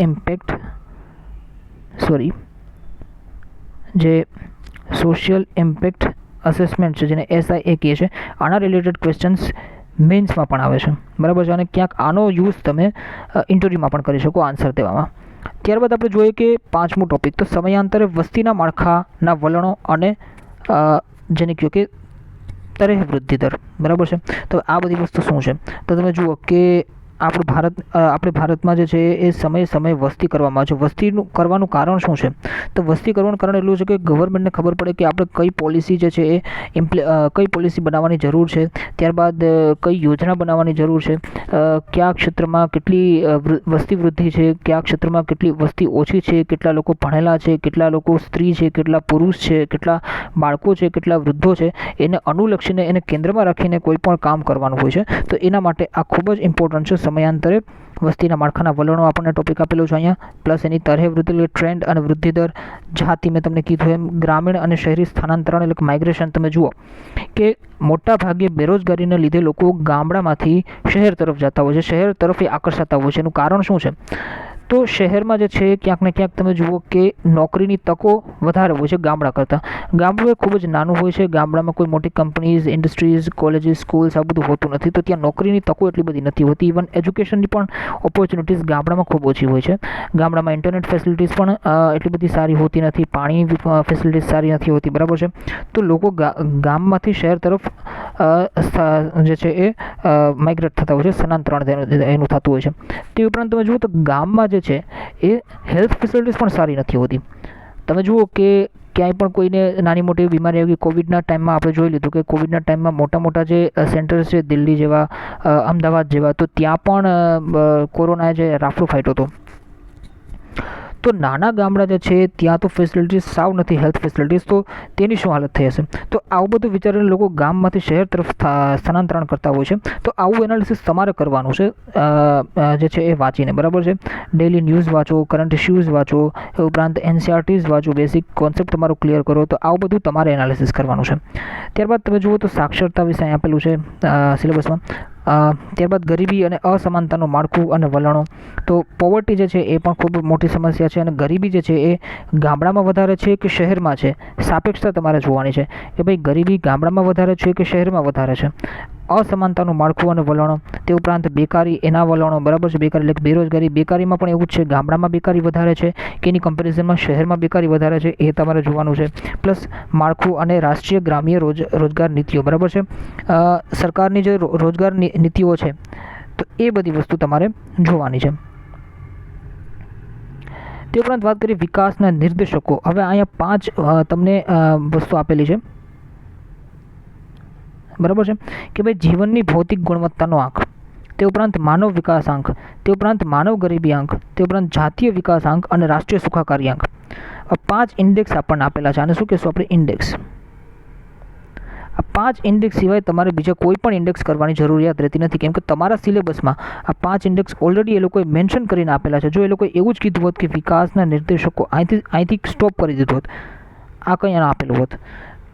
ઇમ્પેક્ટ અસેસમેન્ટ છે, જેને SIA કહે છે, આના રિલેટેડ ક્વેશ્ચન્સ મેન્સમાં પણ આવે છે, બરાબર છે. અને ક્યાંક આનો યુઝ તમે ઇન્ટરવ્યૂમાં પણ કરી શકો આન્સર દેવામાં. ત્યારબાદ આપણે જોઈએ કે પાંચમું ટોપિક, તો સમયાંતરે વસ્તીના માળખાના વલણો અને જેને કહ્યું કે તરેહ વૃદ્ધિ દર, બરાબર છે. તો આ બધી વસ્તુ શું છે? તો તમે જુઓ કે આપણે ભારતમાં જે છે એ સમયે વસ્તી કરવામાં આવે છે. વસ્તીનું કરવાનું કારણ શું છે? તો વસ્તી કરવાનું કારણ એટલું છે કે ગવર્મેન્ટને ખબર પડે કે આપણે કઈ પોલિસી જે છે એ કઈ પોલિસી બનાવવાની જરૂર છે, ત્યારબાદ કઈ યોજના બનાવવાની જરૂર છે, કયા ક્ષેત્રમાં કેટલી વસ્તી વૃદ્ધિ છે, કયા ક્ષેત્રમાં કેટલી વસ્તી ઓછી છે, કેટલા લોકો ભણેલા છે, કેટલા લોકો સ્ત્રી છે, કેટલા પુરુષ છે, કેટલા બાળકો છે, કેટલા વૃદ્ધો છે, એને અનુલક્ષીને એને કેન્દ્રમાં રાખીને કોઈ પણ કામ કરવાનું હોય છે. તો એના માટે આ ખૂબ જ ઇમ્પોર્ટન્ટ છે. સમયાંતરે વસ્તીના માળખાના વલણો આપણને ટોપિક આપેલો છે અહીંયા, પ્લસ એની તરહે વૃદ્ધિ, ટ્રેન્ડ અને વૃદ્ધિ દર, જાતિ, મેં તમને કીધું એમ ગ્રામીણ અને શહેરી સ્થાનાંતરણ એટલે માઇગ્રેશન. તમે જુઓ કે મોટા ભાગે બેરોજગારીને લીધે લોકો ગામડામાંથી શહેર તરફ જતા હોય છે, શહેર તરફ આકર્ષાતા હોય છે. એનું કારણ શું છે? તો શહેરમાં જે છે ક્યાંક ને ક્યાંક તમે જુઓ કે નોકરીની તકો વધારે હોય છે ગામડા કરતાં. ગામડું એ ખૂબ જ નાનું હોય છે, ગામડામાં કોઈ મોટી કંપનીઝ, ઇન્ડસ્ટ્રીઝ, કોલેજીસ, સ્કૂલ્સ આ બધું હોતું નથી, તો ત્યાં નોકરીની તકો એટલી બધી નથી હોતી. ઇવન એજ્યુકેશનની પણ ઓપોર્ચ્યુનિટીઝ ગામડામાં ખૂબ ઓછી હોય છે. ગામડામાં ઇન્ટરનેટ ફેસિલિટીઝ પણ એટલી બધી સારી હોતી નથી, પાણી ફેસિલિટીઝ સારી નથી હોતી, બરાબર છે. તો લોકો ગામમાંથી શહેર તરફ જે છે એ માઇગ્રેટ થતા હોય છે, સ્થાનાંતરણ એનું થતું હોય છે. તે ઉપરાંત તમે જુઓ તો ગામમાં જે છે એ હેલ્થ ફેસિલિટીઝ પણ સારી નથી હોતી. તમે જુઓ કે ક્યાંય પણ કોઈને નાની મોટી બીમારી આવી ગઈ, કોવિડના ટાઈમમાં આપણે જોઈ લીધું કે કોવિડના ટાઈમમાં મોટા મોટા જે સેન્ટર્સ છે દિલ્હી જેવા, અમદાવાદ જેવા, તો ત્યાં પણ કોરોનાએ જે રાફડું ફાટ્યો હતો. તો નાના ગામડા જે છે ત્યાં તો ફેસિલિટીઝ સાવ નથી, હેલ્થ ફેસિલિટીઝ, તો તેની શું હાલત થઈ હશે. તો આવું બધું વિચારીને લોકો ગામમાંથી શહેર તરફ સ્થાનાંતરણ કરતા હોય છે. તો આવું એનાલિસિસ તમારે કરવાનું છે જે છે એ વાંચીને, બરાબર છે. ડેઇલી ન્યૂઝ વાંચો, કરંટ ઇશ્યુઝ વાંચો, એ ઉપરાંત એનસીઆરટીઝ વાંચો, બેસિક કોન્સેપ્ટ તમારો ક્લિયર કરો. તો આવું બધું તમારે એનાલિસિસ કરવાનું છે. ત્યારબાદ તમે જુઓ તો સાક્ષરતા વિશે અહીં આપેલું છે સિલેબસમાં. ત્યારબાદ ગરીબી અને અસમાનતાનું માળખું અને વલણો. તો પોવર્ટી જે છે એ પણ ખૂબ મોટી સમસ્યા છે, અને ગરીબી જે છે એ ગામડામાં વધારે છે કે શહેરમાં છે, સાપેક્ષતા તમારે જોવાની છે કે ભાઈ ગરીબી ગામડામાં વધારે છે કે શહેરમાં વધારે છે. અસમાનતાનું માળખું અને વલણો, તે ઉપરાંત બેકારી, એના વલણો, બરાબર છે. બેકારી એટલે બેરોજગારી, બેકારીમાં પણ એવું જ છે, ગામડામાં બેકારી વધારે છે કે એની કમ્પેરિઝનમાં શહેરમાં બેકારી વધારે છે, એ તમારે જોવાનું છે. પ્લસ માળખું અને રાષ્ટ્રીય ગ્રામ્ય રોજગાર નીતિઓ, બરાબર છે. સરકારની જે રોજગાર નીતિઓ છે, તો એ બધી વસ્તુ તમારે જોવાની છે. તે ઉપરાંત વાત કરીએ વિકાસના નિર્દેશકો. હવે અહીંયા 5 તમને વસ્તુ આપેલી છે, બરાબર છે, કે ભાઈ જીવનની ભૌતિક ગુણવત્તાનો આંક, તે ઉપરાંત માનવ વિકાસ આંક, તે ઉપરાંત માનવ ગરીબી આંક, તે ઉપરાંત જાતીય વિકાસ આંક અને રાષ્ટ્રીય સુખાકારી આંક. 5 ઇન્ડેક્સ આપણને આપેલા છે. આને શું કહેશું આપણે? ઇન્ડેક્સ. આ 5 ઇન્ડેક્સ સિવાય તમારે બીજા કોઈ પણ ઇન્ડેક્સ કરવાની જરૂરિયાત રહેતી નથી, કેમ કે તમારા સિલેબસમાં આ 5 ઇન્ડેક્સ ઓલરેડી એ લોકોએ મેન્શન કરીને આપેલા છે. જો એ લોકોએ એવું જ કીધું હોત કે વિકાસના નિર્દેશકો, અહીંથી સ્ટોપ કરી દીધું હોત, આ કંઈ આપેલું હોત,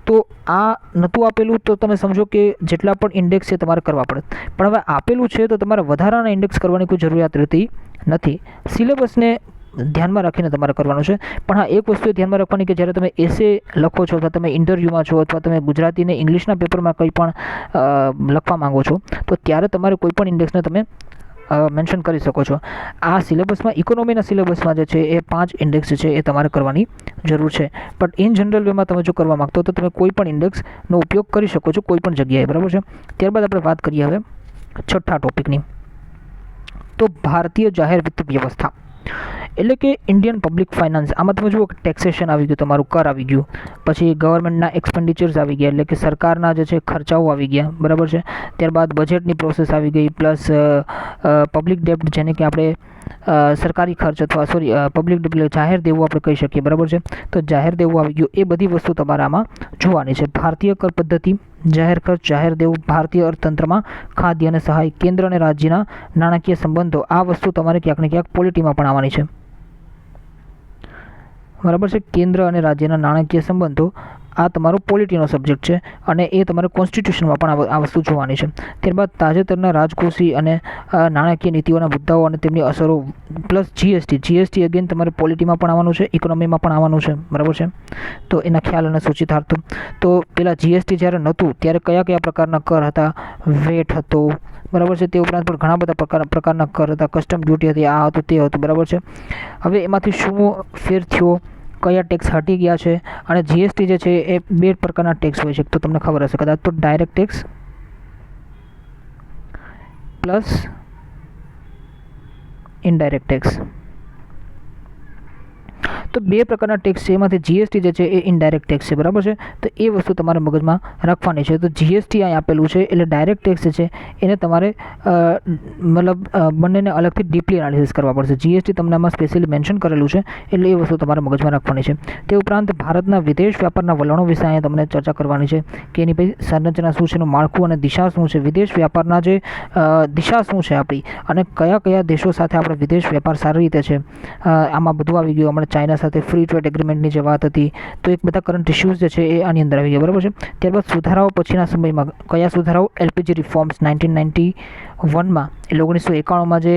તો આ નહોતું આપેલું, તો તમે સમજો કે જેટલા પણ ઇન્ડેક્સ છે તમારે કરવા પડે. પણ હવે આપેલું છે તો તમારે વધારાના ઇન્ડેક્સ કરવાની કોઈ જરૂરિયાત રહેતી નથી. સિલેબસને ધ્યાનમાં રાખીને તમારે કરવાનું છે. પણ હા, એક વસ્તુ ધ્યાનમાં રાખવાની કે જ્યારે તમે એસે લખો છો, અથવા તમે ઇન્ટરવ્યૂમાં છો, અથવા તમે ગુજરાતી ને ઇંગ્લિશના પેપરમાં કંઈ પણ લખવા માંગો છો, તો ત્યારે તમારે કોઈ પણ ઇન્ડેક્સને તમે મેન્શન કરી શકો છો. આ સિલેબસમાં, ઇકોનોમીના સિલેબસમાં જે છે એ 5 ઇન્ડેક્સ છે એ તમારે કરવાની જરૂર છે. પણ ઇન જનરલ વેમાં તમે જો કરવા માગતો તો તમે કોઈ પણ ઇન્ડેક્સનો ઉપયોગ કરી શકો છો કોઈ પણ જગ્યાએ, બરાબર છે. ત્યારબાદ આપણે વાત કરીએ હવે 6થા ટોપિકની. તો ભારતીય જાહેર વિત્ત વ્યવસ્થા, એટલે કે ઇન્ડિયન પબ્લિક ફાઇનાન્સ. આમાં તમે જુઓ કે ટેક્સેશન આવી ગયું, તમારું કર આવી ગયું, પછી ગવર્મેન્ટના એક્સપેન્ડિચર્સ આવી ગયા, એટલે કે સરકારના જે છે ખર્ચાઓ આવી ગયા, બરાબર છે. ત્યારબાદ બજેટની પ્રોસેસ આવી ગઈ, પ્લસ પબ્લિક ડેપ્ટ, જેને કે આપણે સરકારી ખર્ચ અથવા પબ્લિક ડેપ્ટ જાહેર દેવું આપણે કહી શકીએ, બરાબર છે. તો જાહેર દેવું આવી ગયું. એ બધી વસ્તુ તમારે આમાં જોવાની છે. ભારતીય કર પદ્ધતિ, જાહેર ખર્ચ, જાહેર દેવું, ભારતીય અર્થતંત્રમાં ખાદ્ય અને સહાય, કેન્દ્ર અને રાજ્યના નાણાકીય સંબંધો. આ વસ્તુ તમારે ક્યાંક ને ક્યાંક પોલિટીમાં પણ આવવાની છે, બરાબર છે. કેન્દ્ર અને રાજ્યના નાણાકીય સંબંધો, આ તમારો પોલિટીનો સબ્જેક્ટ છે, અને એ તમારે કોન્સ્ટિટ્યુશનમાં પણ આ વસ્તુ જોવાની છે. ત્યારબાદ તાજેતરના રાજકોષી અને નાણાકીય નીતિઓના મુદ્દાઓ અને તેમની અસરો, પ્લસ જીએસટી. જીએસટી અગેન તમારે પોલિટીમાં પણ આવવાનું છે, ઇકોનોમીમાં પણ આવવાનું છે, બરાબર છે. તો એના ખ્યાલ અને સૂચિતાર્થો. તો પેલા જીએસટી જ્યારે નહોતું ત્યારે કયા કયા પ્રકારના કર હતા? વેટ હતો, બરાબર છે. તે ઉપરાંત પણ ઘણા બધા પ્રકારના કર હતા, કસ્ટમ ડ્યુટી હતી, આ હતું, તે હતું, બરાબર છે. હવે એમાંથી શું ફેર થયો, કયા ટેક્સ હટી ગયા છે? અને જીએસટી જે છે એ 2 પ્રકારના ટેક્સ હોય છે, તો તમને ખબર હશે કદાચ. તો direct tax plus indirect tax. તો 2 પ્રકારના ટેક્સ છે, એમાંથી જીએસટી જે છે એ ઇનડાયરેક્ટ ટેક્સ છે, બરાબર છે. તો એ વસ્તુ તમારે મગજમાં રાખવાની છે. તો જીએસટી અહીં આપેલું છે, એટલે ડાયરેક્ટ ટેક્સ છે એને તમારે મતલબ બંનેને અલગથી ડીપલી એનાલિસિસ કરવા પડશે. જીએસટી તમને આમાં સ્પેશિયલી મેન્શન કરેલું છે, એટલે એ વસ્તુ તમારે મગજમાં રાખવાની છે. તે ઉપરાંત ભારતના વિદેશ વ્યાપારના વલણો વિશે અહીંયા તમને ચર્ચા કરવાની છે, કે એની પછી સંરચના શું છે, એનું માળખું અને દિશા શું છે, વિદેશ વ્યાપારના જે દિશા શું છે આપણી, અને કયા કયા દેશો સાથે આપણે વિદેશ વ્યાપાર સારી રીતે છે, આમાં બધું આવી ગયું. હમણાં ચાઇના સાથે ફ્રી ટ્રેડ એગ્રીમેન્ટની જે વાત હતી, તો એક બધા કરંટ ઇશ્યુઝ જે છે એ આની અંદર આવી ગયા, બરાબર છે. ત્યારબાદ સુધારાઓ પછીના સમયમાં કયા સુધારાઓ? એલપીજી રિફોર્મ્સ 1991માં, એટલે 1991માં જે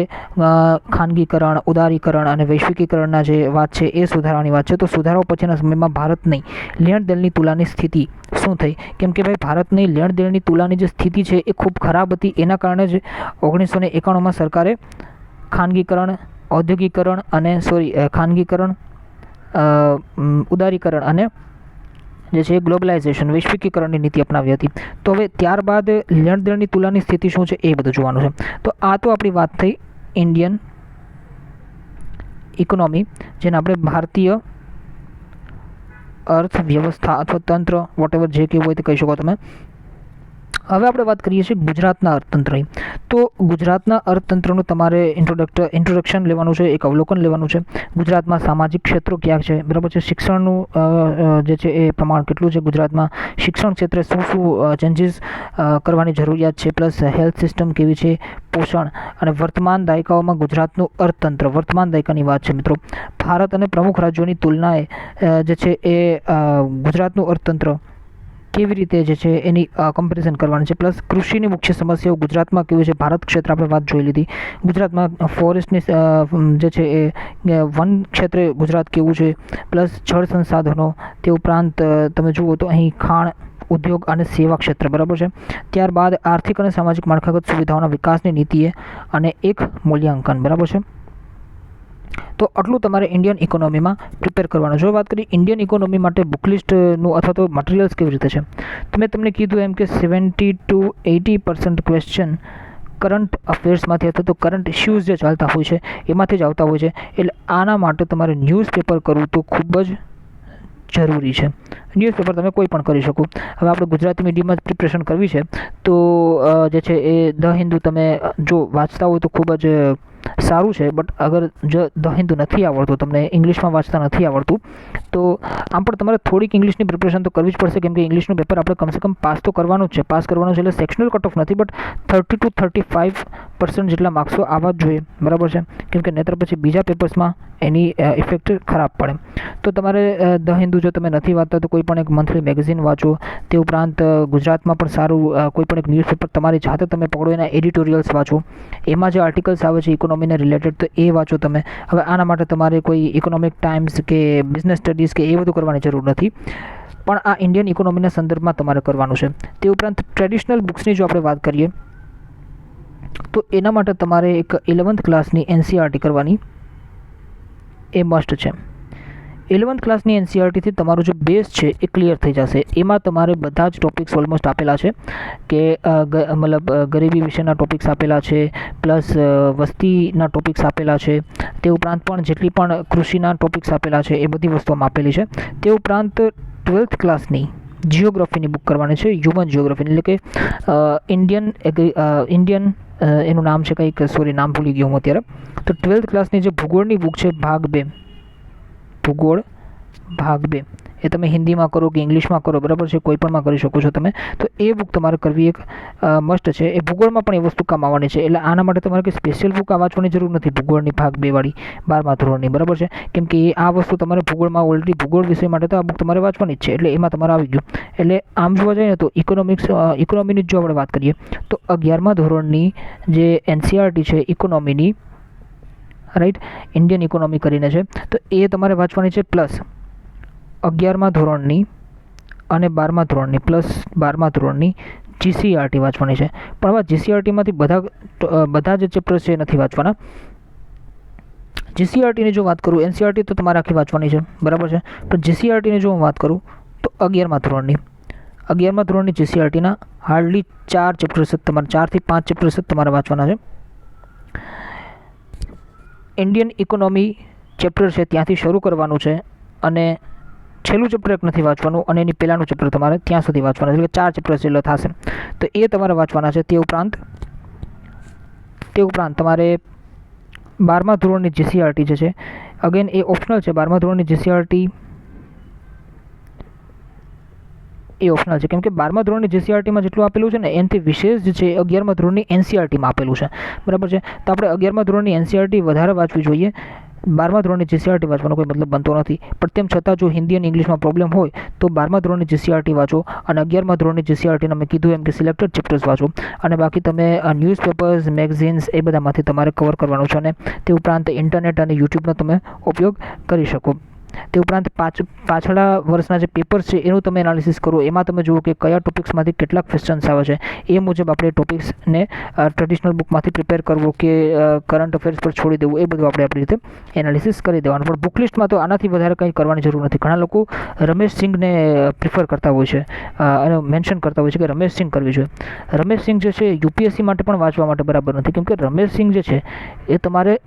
ખાનગીકરણ, ઉદારીકરણ અને વૈશ્વિકીકરણના જે વાત છે એ સુધારાની વાત છે. તો સુધારાઓ પછીના સમયમાં ભારતની લેણ દેણની તુલાની સ્થિતિ શું થઈ? કેમ કે ભાઈ ભારતની લેણ દેણની તુલાની જે સ્થિતિ છે એ ખૂબ ખરાબ હતી. એના કારણે જ 1991માં સરકારે ખાનગીકરણ, ઔદ્યોગિકરણ અને ખાનગીકરણ, ઉદારીકરણ અને જે છે ગ્લોબલાઇઝેશન, વૈશ્વિકીકરણની નીતિ અપનાવી હતી. તો હવે ત્યારબાદ લેણ દેણની તુલાની સ્થિતિ શું છે એ બધું જોવાનું છે. તો આ તો આપણી વાત થઈ ઇન્ડિયન ઇકોનોમી, જેને આપણે ભારતીય અર્થવ્યવસ્થા અથવા તંત્ર વોટેવર જે કહેવું હોય તે કહી શકો તમે. હવે આપણે વાત કરીએ છીએ ગુજરાતના અર્થતંત્રની. તો ગુજરાતના અર્થતંત્રનું તમારે ઇન્ટ્રોડક્શન લેવાનું છે, એક અવલોકન લેવાનું છે. ગુજરાતમાં સામાજિક ક્ષેત્રો ક્યાં છે, બરાબર છે. શિક્ષણનું જે છે એ પ્રમાણ કેટલું છે ગુજરાતમાં, શિક્ષણ ક્ષેત્રે શું શું ચેન્જીસ કરવાની જરૂરિયાત છે, પ્લસ હેલ્થ સિસ્ટમ કેવી છે, પોષણ અને વર્તમાન દાયકાઓમાં ગુજરાતનું અર્થતંત્ર. વર્તમાન દાયકાની વાત છે મિત્રો. ભારત અને પ્રમુખ રાજ્યોની તુલનાએ જે છે એ ગુજરાતનું અર્થતંત્ર કેવી રીતે જે છે એની કમ્પેરિઝન કરવાની છે. પ્લસ કૃષિની મુખ્ય સમસ્યાઓ ગુજરાતમાં કેવી છે, ભારત ક્ષેત્ર આપણે વાત જોઈ લીધી. ગુજરાતમાં ફોરેસ્ટની જે છે એ વન ક્ષેત્રે ગુજરાત કેવું છે, પ્લસ જળ સંસાધનો, તે ઉપરાંત તમે જુઓ તો અહીં ખાણ ઉદ્યોગ અને સેવા ક્ષેત્ર, બરાબર છે. ત્યારબાદ આર્થિક અને સામાજિક માળખાગત સુવિધાઓના વિકાસની નીતિએ અને એક મૂલ્યાંકન, બરાબર છે. તો આટલું તમારે ઇન્ડિયન ઇકોનોમીમાં પ્રિપેર કરવાનું. જો વાત કરીએ ઇન્ડિયન ઇકોનોમી માટે બુકલિસ્ટનું અથવા તો મટીરિયલ્સ કેવી રીતે છે, તો મેં તમને કીધું એમ કે 70 to 80% ક્વેશ્ચન કરંટ અફેર્સમાંથી અથવા તો કરંટ ઇશ્યુઝ જે ચાલતા હોય છે એમાંથી જ આવતા હોય છે. એટલે આના માટે તમારે ન્યૂઝપેપર કરવું તો ખૂબ જ જરૂરી છે. ન્યૂઝપેપર તમે કોઈ પણ કરી શકો. હવે આપણે ગુજરાતી મીડિયમમાં જ પ્રિપરેશન કરવી છે તો જે છે એ ધ હિન્દુ તમે જો વાંચતા હોય તો ખૂબ જ સારું છે. બટ અગર જો ધ હિન્દુ નથી આવડતું, તમને ઇંગ્લિશમાં વાંચતા નથી આવડતું, તો આમ પણ તમારે થોડીક ઇંગ્લિશની પ્રિપરેશન તો કરવી જ પડશે, કેમ કે ઇંગ્લિશનું પેપર આપણે કમસે કમ પાસ તો કરવાનું જ છે. પાસ કરવાનું છે એટલે સેક્શનલ કટ ઓફ નથી, બટ 30 to 35% જેટલા માર્ક્સો આવવા જ જોઈએ, બરાબર છે. કેમ કે નહીતર પછી બીજા પેપર્સમાં એની ઇફેક્ટ ખરાબ પડે. તો તમારે ધ હિન્દુ જો તમે નથી વાંચતા તો કોઈ પણ એક મંથલી મેગઝીન વાંચો. તે ઉપરાંત ગુજરાતમાં પણ સારું કોઈ પણ એક ન્યૂઝપેપર તમારી જાતે તમે પકડો, એના એડિટોરિયલ્સ વાંચો. એમાં જે આર્ટિકલ્સ આવે છે ઇકોનોમીને રિલેટેડ તો એ વાંચો તમે. હવે આના માટે તમારે કોઈ ઇકોનોમિક ટાઈમ્સ કે બિઝનેસ સ્ટડીઝ કે એ બધું કરવાની જરૂર નથી, પણ આ ઇન્ડિયન ઇકોનોમીના સંદર્ભમાં તમારે કરવાનું છે. તે ઉપરાંત ટ્રેડિશનલ બુક્સની જો આપણે વાત કરીએ તો એના માટે તમારે એક 11th ક્લાસની એનસીઆરટી કરવાની એ મસ્ટ છે. 11th ક્લાસની એનસીઆરટીથી તમારું જે બેઝ છે એ ક્લિયર થઈ જશે. એમાં તમારે બધા જ ટોપિક્સ ઓલમોસ્ટ આપેલા છે કે મતલબ ગરીબી વિશેના ટોપિક્સ આપેલા છે, પ્લસ વસ્તીના ટોપિક્સ આપેલા છે. તે ઉપરાંત પણ જેટલી પણ કૃષિના ટોપિક્સ આપેલા છે એ બધી વસ્તુઓમાં આપેલી છે. તે ઉપરાંત 12th ક્લાસની જિયોગ્રાફીની બુક કરવાની છે, હ્યુમન જિયોગ્રાફી, એટલે કે ઇન્ડિયન એનું નામ છે કંઈક, સોરી નામ ભૂલી ગયો હું અત્યારે. તો 12th ક્લાસની જે ભૂગોળની બુક છે ભાગ 2, ભૂગોળ ભાગ 2, એ તમે હિન્દીમાં કરો કે ઇંગ્લિશમાં કરો, બરાબર છે, કોઈ પણમાં કરી શકો છો તમે. તો એ બુક તમારે કરવી એક મસ્ટ છે. એ ભૂગોળમાં પણ એ વસ્તુ કામ આવવાની છે. એટલે આના માટે તમારે કોઈ સ્પેશિયલ બુક વાંચવાની જરૂર નથી, ભૂગોળની ભાગ 2 વાળી 12મા ધોરણની, બરાબર છે. કેમ કે આ વસ્તુ તમારે ભૂગોળમાં ઓલરેડી ભૂગોળ વિષય માટે તો આ બુક તમારે વાંચવાની જ છે, એટલે એમાં તમારે આવી ગયું. એટલે આમ જોવા જઈએ તો ઇકોનોમીની જો આપણે વાત કરીએ તો 11મા ધોરણની જે એનસીઆરટી છે ઇકોનોમીની, રાઈટ, ઇન્ડિયન ઇકોનોમી કરીને છે, તો એ તમારે વાંચવાની છે. પ્લસ 11મા ધોરણની અને 12મા ધોરણની, પ્લસ 12મા ધોરણની જીસીઆરટી વાંચવાની છે. પણ હવે જીસીઆરટીમાંથી બધા જે ચેપ્ટર્સ છે એ નથી વાંચવાના. જીસીઆરટીની જો વાત કરું, એનસીઆરટી તો તમારે આખી વાંચવાની છે, બરાબર છે. પણ જીસીઆરટીની જો હું વાત કરું તો 11મા ધોરણની જીસીઆરટીના હાર્ડલી 4 ચેપ્ટર્સ તમારે 4 થી 5 ચેપ્ટર્સ તમારે વાંચવાના છે. ઇન્ડિયન ઇકોનોમી ચેપ્ટર છે ત્યાંથી શરૂ કરવાનું છે, અને છેલ્લું ચેપ્ટર એક નથી વાંચવાનું, અને એની પહેલાંનું ચેપ્ટર તમારે ત્યાં સુધી વાંચવાનું છે. એટલે 4 ચેપ્ટર જેટલા થશે, તો એ તમારે વાંચવાના છે. તે ઉપરાંત તમારે 12મા ધોરણની જીસીઆરટી જે છે, અગેન એ ઓપ્શનલ છે. 12મા ધોરણની જીસીઆરટી એ ઓપ્શનલ છે, કેમ કે 12મા ધોરણની જીસીઆરટીમાં જેટલું આપેલું છે ને એનાથી વિશેષ જે છે 11મા ધોરણની એનસીઆરટીમાં આપેલું છે, બરાબર છે. તો આપણે 11મા ધોરણની એનસીઆરટી વધારે વાંચવી જોઈએ. 12મા ધોરણની જીસીઆરટી વાંચવાનો કોઈ મતલબ બનતો નથી. પણ તેમ છતાં જો હિન્દી અને ઇંગ્લિશમાં પ્રોબ્લેમ હોય તો 12મા ધોરણની જીસીઆરટી વાંચો, અને 11મા ધોરણની જીસીઆરટીના મેં કીધું એમ કે સિલેક્ટેડ ચેપ્ટર્સ વાંચો, અને બાકી તમે ન્યૂઝપેપર્સ, મેગઝીન્સ એ બધામાંથી તમારે કવર કરવાનું છે. અને તે ઉપરાંત ઇન્ટરનેટ અને યુટ્યુબનો તમે ઉપયોગ કરી શકો. તે ઉપરાંત પાછળના વર્ષના જે પેપર્સ છે એનું તમે એનાલિસિસ કરો. એમાં તમે જુઓ કે કયા ટોપિક્સમાંથી કેટલા ક્વેશ્ચન્સ આવે છે. એ મુજબ આપણે ટોપિક્સને ટ્રેડિશનલ બુકમાંથી પ્રિપેર કરવો કે કરંટ અફેર્સ પર છોડી દેવું, એ બધું આપણે આપણી રીતે એનાલિસિસ કરી દેવાનું. પણ બુક લિસ્ટમાં તો આનાથી વધારે કંઈ કરવાની જરૂર નથી. ઘણા લોકો રમેશ સિંઘને પ્રિફર કરતા હોય છે અને મેન્શન કરતા હોય છે કે રમેશ સિંઘ કરવી જોઈએ. રમેશ સિંઘ જે છે યુપીએસસી માટે પણ વાંચવા માટે બરાબર નથી, કેમ કે રમેશ સિંઘ જે છે એ તમારે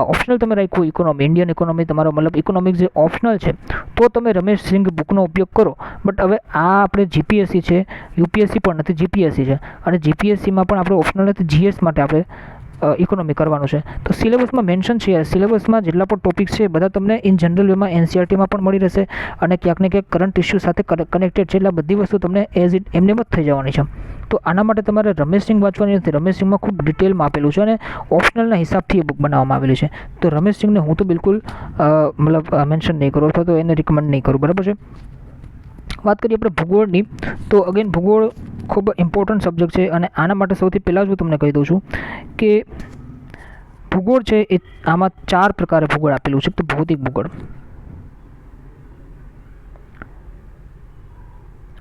ઓપ્શનલ તમે રાખ્યું ઇકોનોમી, ઇન્ડિયન ઇકોનોમી તમારો મતલબ ઇકોનોમિક્સ જે ઓપ્શનલ ઓપ્શનલ છે તો તમે રમેશ સિંઘ બુકનો ઉપયોગ કરો. બટ હવે આ આપણે જીપીએસસી છે, યુપીએસસી પણ નથી, જીપીએસસી છે, અને જીપીએસસીમાં પણ આપણે ઓપ્શનલ નથી, જીએસ માટે આપણે ઇકોનોમી કરવાનું છે. તો સિલેબસમાં મેન્શન છે, સિલેબસમાં જેટલા પણ ટોપિક્સ છે બધા તમને ઇન જનરલ વેમાં એનસીઆરટીમાં પણ મળી રહેશે, અને ક્યાંક ને ક્યાંક કરંટ ઇસ્યુ સાથે કનેક્ટેડ છે, એટલે બધી વસ્તુ તમને એઝ ઇટ એમને જ થઈ જવાની છે. તો આના માટે તમારે રમેશ સિંઘ વાંચવાની નથી. રમેશ સિંઘમાં ખૂબ ડિટેલમાં આપેલું છે અને ઓપ્શનલના હિસાબથી એ બુક બનાવવામાં આવેલી છે. તો રમેશ સિંઘને હું તો બિલકુલ મતલબ મેન્શન નહીં કરું અથવા તો એને રિકમેન્ડ નહીં કરું, બરાબર છે. વાત કરીએ આપણે ભૂગોળની, તો અગેન ભૂગોળ ખૂબ ઇમ્પોર્ટન્ટ સબ્જેક્ટ છે, અને આના માટે સૌથી પહેલાં જ હું તમને કહી દઉં છું કે ભૂગોળ છે એ આમાં 4 પ્રકારે ભૂગોળ આપેલું છે. તો ભૌતિક ભૂગોળ,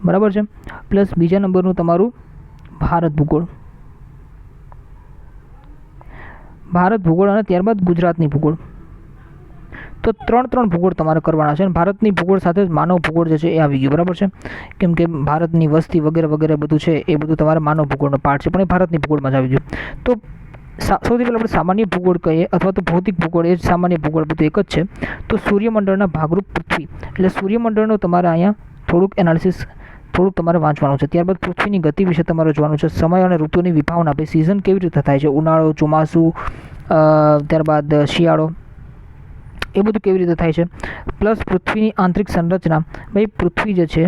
બરાબર છે, પ્લસ બીજા નંબરનું તમારું ભારત ભૂગોળ, ભારત ભૂગોળ, અને ત્યારબાદ ગુજરાતની ભૂગોળ. તો 3 ભૂગોળ તમારે કરવાના છે, અને ભારતની ભૂગોળ સાથે જ માનવ ભૂગોળ જે છે એ આવી ગયું, બરાબર છે, કેમ કે ભારતની વસ્તી વગેરે વગેરે બધું છે એ બધું તમારે માનવ ભૂગોળનો પાર્ટ છે, પણ એ ભારતની ભૂગોળમાં જ આવી ગયું. તો સૌથી પહેલાં આપણે સામાન્ય ભૂગોળ કહીએ અથવા તો ભૌતિક ભૂગોળ, એ જ સામાન્ય ભૂગોળ બધું એક જ છે. તો સૂર્યમંડળના ભાગરૂપ પૃથ્વી, એટલે સૂર્યમંડળનું તમારે અહીંયા થોડુંક એનાલિસિસ થોડુંક તમારે વાંચવાનું છે. ત્યારબાદ પૃથ્વીની ગતિ વિશે તમારે જોવાનું છે. સમય અને ઋતુની વિભાવના, ભાઈ સિઝન કેવી રીતે થાય છે, ઉનાળો, ચોમાસું, ત્યારબાદ શિયાળો, એ બધું કેવી રીતે થાય છે. પ્લસ પૃથ્વીની આંતરિક સંરચના, ભાઈ પૃથ્વી જે છે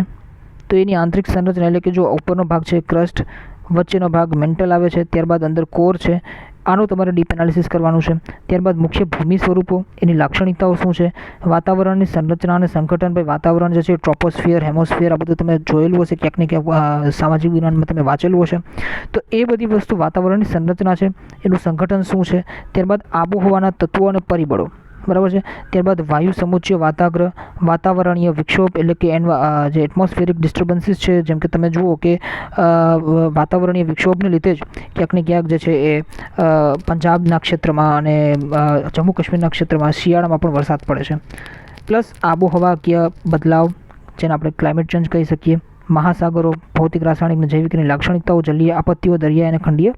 તો એની આંતરિક સંરચના એટલે કે જો ઉપરનો ભાગ છે ક્રસ્ટ, વચ્ચેનો ભાગ મેન્ટલ આવે છે, ત્યારબાદ અંદર કોર છે, આનું તમારે ડીપ એનાલિસિસ કરવાનું છે. ત્યારબાદ મુખ્ય ભૂમિ સ્વરૂપો, એની લાક્ષણિકતાઓ શું છે, વાતાવરણની સંરચના અને સંગઠન, ભાઈ વાતાવરણ જે છે ટ્રોપોસ્ફિયર, હેમોસ્ફિયર, આ બધું તમે જોયેલું હશે ક્યાંક ને ક્યાંક સામાજિક વિજ્ઞાનમાં તમે વાંચેલું હશે. તો એ બધી વસ્તુ વાતાવરણની સંરચના છે, એનું સંગઠન શું છે. ત્યારબાદ આબોહવાના તત્વો અને પરિબળો, બરાબર છે. ત્યારબાદ વાયુ સમુચ્ચય, વાતાગ્રહ, વાતાવરણીય વિક્ષોભ એટલે કે જે એટમોસ્ફિયરિક ડિસ્ટર્બન્સીસ છે, જેમ કે તમે જુઓ કે વાતાવરણીય વિક્ષોભને લીધે જ ક્યાંક ને ક્યાંક જે છે એ પંજાબના ક્ષેત્રમાં અને જમ્મુ કાશ્મીરના ક્ષેત્રમાં શિયાળામાં પણ વરસાદ પડે છે. પ્લસ આબોહવાકીય બદલાવ, જેને આપણે ક્લાઇમેટ ચેન્જ કહી શકીએ, મહાસાગરો, ભૌતિક, રાસાયણિક અને જૈવિકની લાક્ષણિકતાઓ, જલીય આપત્તિઓ, દરિયાઈ અને ખંડીય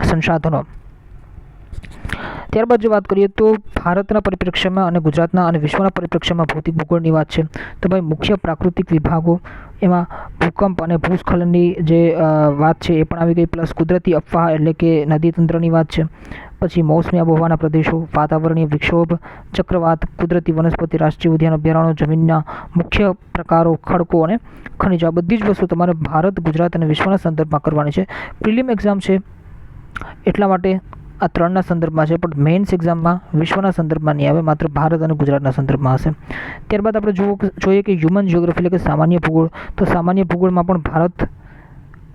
સંસાધનો. ત્યારબાદ જો વાત કરીએ તો ભારતના પરિપ્રેક્ષ્યમાં અને ગુજરાતના અને વિશ્વના પરિપ્રેક્ષ્યમાં ભૌતિક ભૂગોળની વાત છે. તો ભાઈ મુખ્ય પ્રાકૃતિક વિભાગો, એમાં ભૂકંપ અને ભૂસ્ખલનની જે વાત છે એ પણ આવી ગઈ. પ્લસ કુદરતી અફવા એટલે કે નદી તંત્રની વાત છે. પછી મોસમી આબોહવાના પ્રદેશો, વાતાવરણીય વિક્ષોભ, ચક્રવાત, કુદરતી વનસ્પતિ, રાષ્ટ્રીય ઉદ્યાન અભયારણ્યો, જમીનના મુખ્ય પ્રકારો, ખડકો અને ખનિજો, આ બધી જ વસ્તુ તમારે ભારત, ગુજરાત અને વિશ્વના સંદર્ભમાં કરવાની છે. પ્રિલિમ એક્ઝામ છે એટલા માટે આ 3ના સંદર્ભમાં છે, પણ મેઇન્સ એક્ઝામમાં વિશ્વના સંદર્ભમાં નહીં આવે, માત્ર ભારત અને ગુજરાતના સંદર્ભમાં હશે. ત્યારબાદ આપણે જોઈએ કે હ્યુમન જિયોગ્રાફી એટલે કે સામાન્ય ભૂગોળ. તો સામાન્ય ભૂગોળમાં પણ ભારત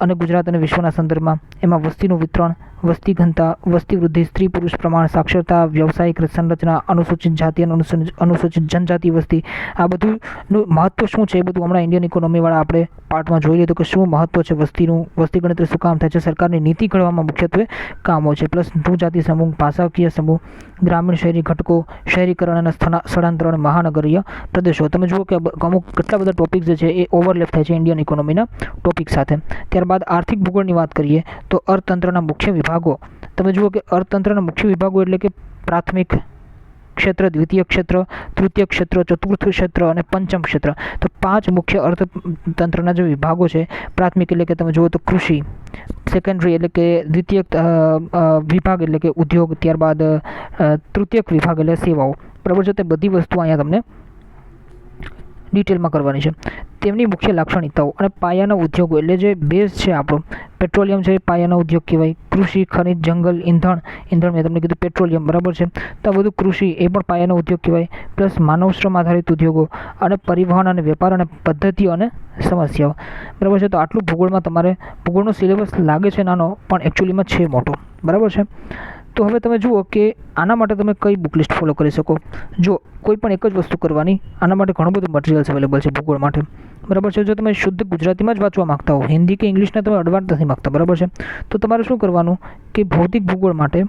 અને ગુજરાત અને વિશ્વના સંદર્ભમાં, એમાં વસ્તીનું વિતરણ, વસ્તી ઘનતા, વસ્તી વૃદ્ધિ, સ્ત્રી પુરુષ પ્રમાણ, સાક્ષરતા, વ્યવસાયિક સંરચના, અનુસૂચિત જાતિ અને અનુસૂચિત જનજાતિ વસ્તી, આ બધુંનું મહત્વ શું છે એ બધું હમણાં ઇન્ડિયન ઇકોનોમીવાળા આપણે પાર્ટમાં જોઈ લીધું કે શું મહત્વ છે વસ્તીનું, વસ્તી ગણતરી શું કામ થાય છે, સરકારની નીતિ ઘડવામાં મુખ્યત્વે કામો છે. પ્લસ ભૂજાતિ સમૂહ, ભાષાકીય સમૂહ, ગ્રામીણ શહેરી ઘટકો, શહેરીકરણ અને સ્થળાંતર અને મહાનગરીય પ્રદેશો. તમે જુઓ કે અમુક કેટલા બધા ટોપિક્સ જે છે એ ઓવરલેપ થાય છે ઇન્ડિયન ઇકોનોમીના ટોપિક સાથે. ત્યારબાદ આર્થિક ભૂગોળની વાત કરીએ તો અર્થતંત્રના મુખ્ય વિભાગો, તમે જુઓ કે અર્થતંત્રના મુખ્ય વિભાગો એટલે કે પ્રાથમિક ક્ષેત્ર, દ્વિતીય ક્ષેત્ર, તૃતીય ક્ષેત્ર, ચતુર્થ ક્ષેત્ર અને પંચમ ક્ષેત્ર. તો 5 મુખ્ય અર્થતંત્રના જે વિભાગો છે, પ્રાથમિક એટલે કે તમે જુઓ તો કૃષિ, સેકન્ડરી એટલે કે દ્વિતીયક વિભાગ એટલે કે ઉદ્યોગ, ત્યારબાદ તૃતીયક વિભાગ એટલે સેવાઓ, બરાબર છે. તે બધી વસ્તુ અહીંયા તમને ડિટેલમાં કરવાની છે. તેમની મુખ્ય લાક્ષણિકતાઓ અને પાયાના ઉદ્યોગો એટલે જે બેઝ છે આપણો, પેટ્રોલિયમ છે પાયાનો ઉદ્યોગ કહેવાય, કૃષિ, ખનિજ, જંગલ, ઈંધણ મેં તમને કીધું પેટ્રોલિયમ, બરાબર છે. તો આ બધું કૃષિ એ પણ પાયાનો ઉદ્યોગ કહેવાય. પ્લસ માનવ શ્રમ આધારિત ઉદ્યોગો અને પરિવહન અને વેપાર અને પદ્ધતિઓ અને સમસ્યાઓ, બરાબર છે. તો આટલું ભૂગોળમાં તમારે, ભૂગોળનો સિલેબસ લાગે છે નાનો પણ એકચ્યુઅલીમાં છે મોટો, બરાબર છે. તો હવે તમે જુઓ કે આના માટે તમે કઈ બુક લિસ્ટ ફોલો કરી શકો. જો કોઈ પણ એક જ વસ્તુ કરવાની, આના માટે ઘણું બધું મટીરિયલ્સ અવેલેબલ છે ભૂગોળ માટે, બરાબર છે. જો તમે શુદ્ધ ગુજરાતીમાં જ વાંચવા માગતા હો, હિન્દી કે ઇંગ્લિશને તમે અડવા નથી માગતા, બરાબર છે, તો તમારે શું કરવાનું કે ભૌતિક ભૂગોળ માટે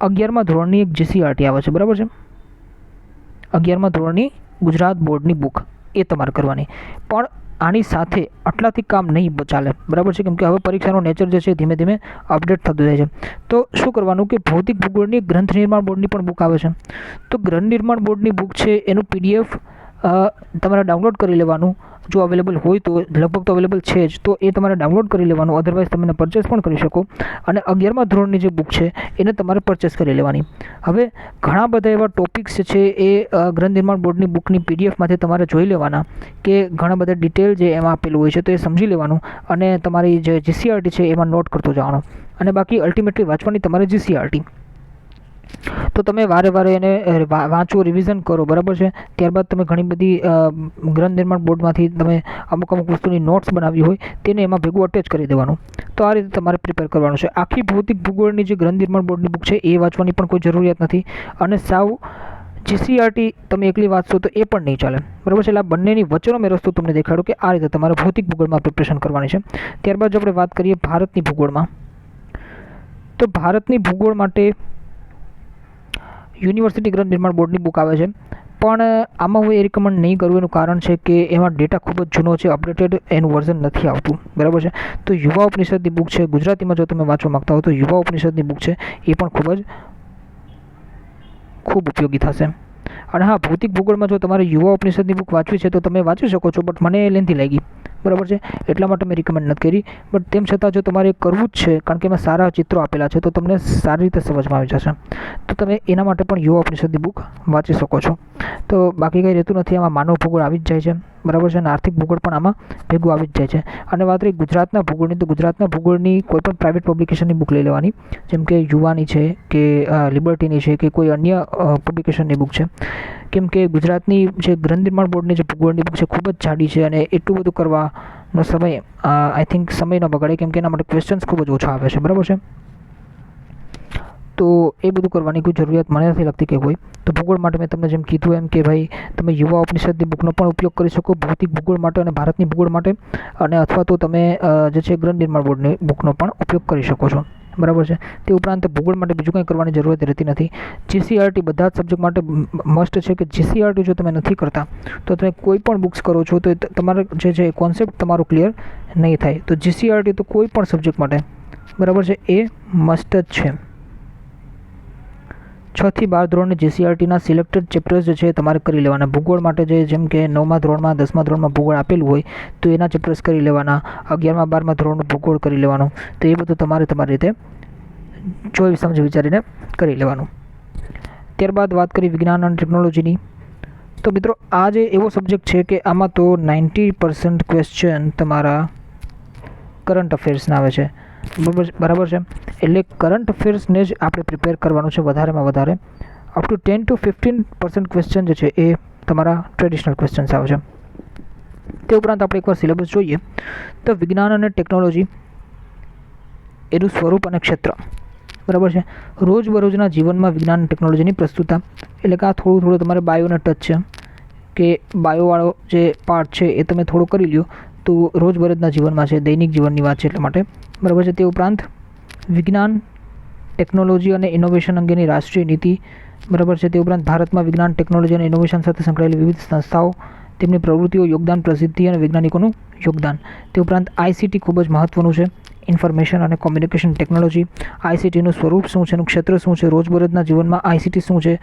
11મા ધોરણની એક જીસીઆરટી આવે છે, બરાબર છે, 11મા ધોરણની ગુજરાત બોર્ડની બુક એ તમારે કરવાની. પણ આની સાથે આટલાથી કામ નહીં ચાલે, બરાબર છે, કેમ કે હવે પરીક્ષાનો નેચર જે છે ધીમે ધીમે અપડેટ થતું જાય છે. તો શું કરવાનું કે ભૌતિક ભૂગોળની ગ્રંથ નિર્માણ બોર્ડની પણ બુક આવે છે. તો ગ્રંથ નિર્માણ બોર્ડની બુક છે એનું PDF તમારે ડાઉનલોડ કરી લેવાનું, જો અવેલેબલ હોય તો. લગભગ તો અવેલેબલ છે જ, તો એ તમારે ડાઉનલોડ કરી લેવાનું, અધરવાઇઝ તમે પરચેસ પણ કરી શકો. અને 11મા ધોરણની જે બુક છે એને તમારે પરચેસ કરી લેવાની. હવે ઘણા બધા એવા ટોપિક્સ છે એ ગ્રંથ નિર્માણ બોર્ડની બુકની PDFમાંથી તમારે જોઈ લેવાના, કે ઘણા બધા ડિટેલ જે એમાં આપેલું હોય છે તો એ સમજી લેવાનું, અને તમારી જે GCRT છે એમાં નોટ કરતો જવાનું. અને બાકી અલ્ટિમેટલી વાંચવાની તમારે GCRT. તો તમે વારે વારે એને વાંચો, રિવિઝન કરો, બરાબર છે. ત્યારબાદ તમે ઘણી બધી ગ્રંથ નિર્માણ બોર્ડમાંથી તમે અમુક વસ્તુની નોટ્સ બનાવી હોય તેને એમાં ભેગું અટેચ કરી દેવાનું. તો આ રીતે તમારે પ્રિપેર કરવાનું છે. આખી ભૌતિક ભૂગોળની જે ગ્રંથ નિર્માણ બોર્ડની બુક છે એ વાંચવાની પણ કોઈ જરૂરિયાત નથી, અને સાવ GCRT તમે એકલી વાંચશો તો એ પણ નહીં ચાલે, બરાબર છે. એટલે આ બંનેની વચ્ચેનો મેં રસ્તો તમને દેખાડો કે આ રીતે તમારે ભૌતિક ભૂગોળમાં પ્રિપરેશન કરવાની છે. ત્યારબાદ જો આપણે વાત કરીએ ભારતની ભૂગોળમાં, તો ભારતની ભૂગોળ માટે યુનિવર્સિટી ગ્રંથ નિર્માણ બોર્ડની બુક આવે છે, પણ આમાં હું એ રિકમેન્ડ નહીં કરું. એનું કારણ છે કે એમાં ડેટા ખૂબ જ જૂનો છે, અપડેટેડ એનું વર્ઝન નથી આવતું, બરાબર છે. તો યુવા ઉપનિષદની બુક છે, ગુજરાતીમાં જો તમે વાંચવા માગતા હો તો યુવા ઉપનિષદની બુક છે, એ પણ ખૂબ ઉપયોગી થશે. અને હા, ભૌતિક ભૂગોળમાં જો તમારે યુવા ઉપનિષદની બુક વાંચવી છે તો તમે વાંચી શકો છો, બટ મને એ લેન્થી લાગી, બરાબર છે, એટલા માટે મેં રિકમેન્ડ નથી કરી. બટ તેમ છતાં જો તમારે કરવું જ છે, કારણ કે એમાં સારા ચિત્રો આપેલા છે, તો તમને સારી રીતે સમજમાં આવી જશે, તો તમે એના માટે પણ યુવા ઉપનિષદની બુક વાંચી શકો છો. તો બાકી કંઈ રહેતું નથી, આમાં માનવ ભૂગોળ આવી જ જાય છે, બરાબર છે, અને આર્થિક ભૂગોળ પણ આમાં ભેગું આવી જ જાય છે. અને વાત રહી ગુજરાતના ભૂગોળની, તો ગુજરાતના ભૂગોળની કોઈ પણ પ્રાઇવેટ પબ્લિકેશનની બુક લઈ લેવાની, જેમ કે યુવાની છે, કે લિબર્ટીની છે, કે કોઈ અન્ય પબ્લિકેશનની બુક છે. કેમ કે ગુજરાતની જે ગ્રંથ નિર્માણ બોર્ડની જે ભૂગોળની બુક છે ખૂબ જ જાડી છે, અને એટલું બધું કરવાનો સમય આઈ થિંક સમય ન બગાડે, કેમ કે એના માટે ક્વેશ્ચન્સ ખૂબ જ ઓછા આવે છે, બરાબર છે. તો એ બધું કરવાની કોઈ જરૂરિયાત મને નથી લાગતી કે હોય. તો ભૂગોળ માટે મેં તમને જેમ કીધું એમ કે ભાઈ તમે યુવા ઉપનિષદની બુકનો પણ ઉપયોગ કરી શકો ભૌતિક ભૂગોળ માટે અને ભારતની ભૂગોળ માટે, અને અથવા તો તમે જે છે ગ્રંથ નિર્માણ બોર્ડની બુકનો પણ ઉપયોગ કરી શકો છો, બરાબર છે. તે ઉપરાંત ભૂગોળ માટે બીજું કંઈ કરવાની જરૂરત રહેતી નથી. GCRT બધા જ સબ્જેક્ટ માટે મસ્ટ છે, કે GCRT જો તમે નથી કરતા તો તમે કોઈ પણ બુક્સ કરો છો તો તમારે જે છે કોન્સેપ્ટ તમારો ક્લિયર નહીં થાય. તો GCRT તો કોઈ પણ સબ્જેક્ટ માટે, બરાબર છે, એ મસ્ટ જ છે. 6 થી 12 ધોરણની GCRTના સિલેક્ટેડ ચેપ્ટર્સ જે છે તમારે કરી લેવાના. ભૂગોળ માટે જેમ કે 9મા ધોરણમાં 10મા ધોરણમાં ભૂગોળ આપેલું હોય તો એના ચેપ્ટર્સ કરી લેવાના, 11મા 12મા ધોરણનું ભૂગોળ કરી લેવાનું. તો એ બધું તમારે તમારી રીતે જોઈ સમજી વિચારીને કરી લેવાનું. ત્યારબાદ વાત કરી વિજ્ઞાન અને ટેકનોલોજીની, તો મિત્રો આ જે એવો સબ્જેક્ટ છે કે આમાં તો 90% ક્વેશ્ચન તમારા કરંટ અફેર્સના આવે છે, બરાબર છે. એટલે કરંટ અફેર્સને જ આપણે પ્રિપેર કરવાનું છે વધારેમાં વધારે. અપ ટુ 10 to 15% ક્વેશ્ચન જે છે એ તમારા ટ્રેડિશનલ ક્વેશ્ચન્સ આવે છે. તે ઉપરાંત આપણે એકવાર સિલેબસ જોઈએ તો વિજ્ઞાન અને ટેકનોલોજી એનું સ્વરૂપ અને ક્ષેત્ર, બરાબર છે. રોજબરોજના જીવનમાં વિજ્ઞાન અને ટેકનોલોજીની પ્રસ્તુતતા, એટલે કે આ થોડું તમારે બાયોને ટચ છે, કે બાયોવાળો જે પાર્ટ છે એ તમે થોડો કરી લ્યો તો રોજબરોજના જીવનમાં છે, દૈનિક જીવનની વાત છે એટલા માટે, બરાબર છે. તે ઉપરાંત વિજ્ઞાન, ટેકનોલોજી અને ઇનોવેશન અંગેની રાષ્ટ્રીય નીતિ, બરાબર છે. તે ઉપરાંત ભારતમાં વિજ્ઞાન, ટેકનોલોજી અને ઇનોવેશન સાથે સંકળાયેલી વિવિધ સંસ્થાઓ, તેમની પ્રવૃત્તિઓ, યોગદાન, પ્રસિદ્ધિ અને વૈજ્ઞાનિકોનું યોગદાન. તે ઉપરાંત ICT ખૂબ જ મહત્ત્વનું છે, ઇન્ફોર્મેશન અને કોમ્યુનિકેશન ટેકનોલોજી. ICTનું સ્વરૂપ શું છે, એનું ક્ષેત્ર શું છે, રોજબરોજના જીવનમાં ICT શું છે,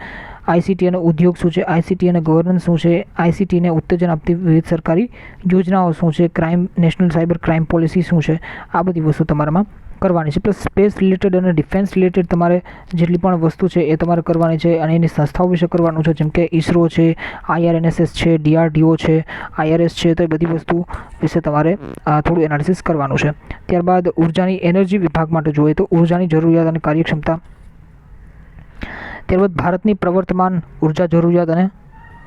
ICT અને ઉદ્યોગ શું છે, ICT અને ગવર્નન્સ શું છે, ICTને ઉત્તેજન આપતી વિવિધ સરકારી યોજનાઓ શું છે, crime, national cyber crime policy શું છે, આ બધી વસ્તુ તમારામાં કરવાની છે. પ્લસ સ્પેસ રિલેટેડ અને ડિફેન્સ રિલેટેડ તમારે જેટલી પણ વસ્તુ છે એ તમારે કરવાની છે, અને એની સંસ્થાઓ વિશે કરવાનું છે, જેમ કે ISRO છે, IRNSS છે, DRDO છે, IRS છે. તો એ બધી વસ્તુ વિશે તમારે થોડું એનાલિસિસ કરવાનું છે. ત્યારબાદ ઉર્જાની એનર્જી વિભાગ માટે જોઈએ તો ઉર્જાની જરૂરિયાત અને કાર્યક્ષમતા. ત્યારબાદ ભારતની પ્રવર્તમાન ઉર્જા જરૂરિયાત અને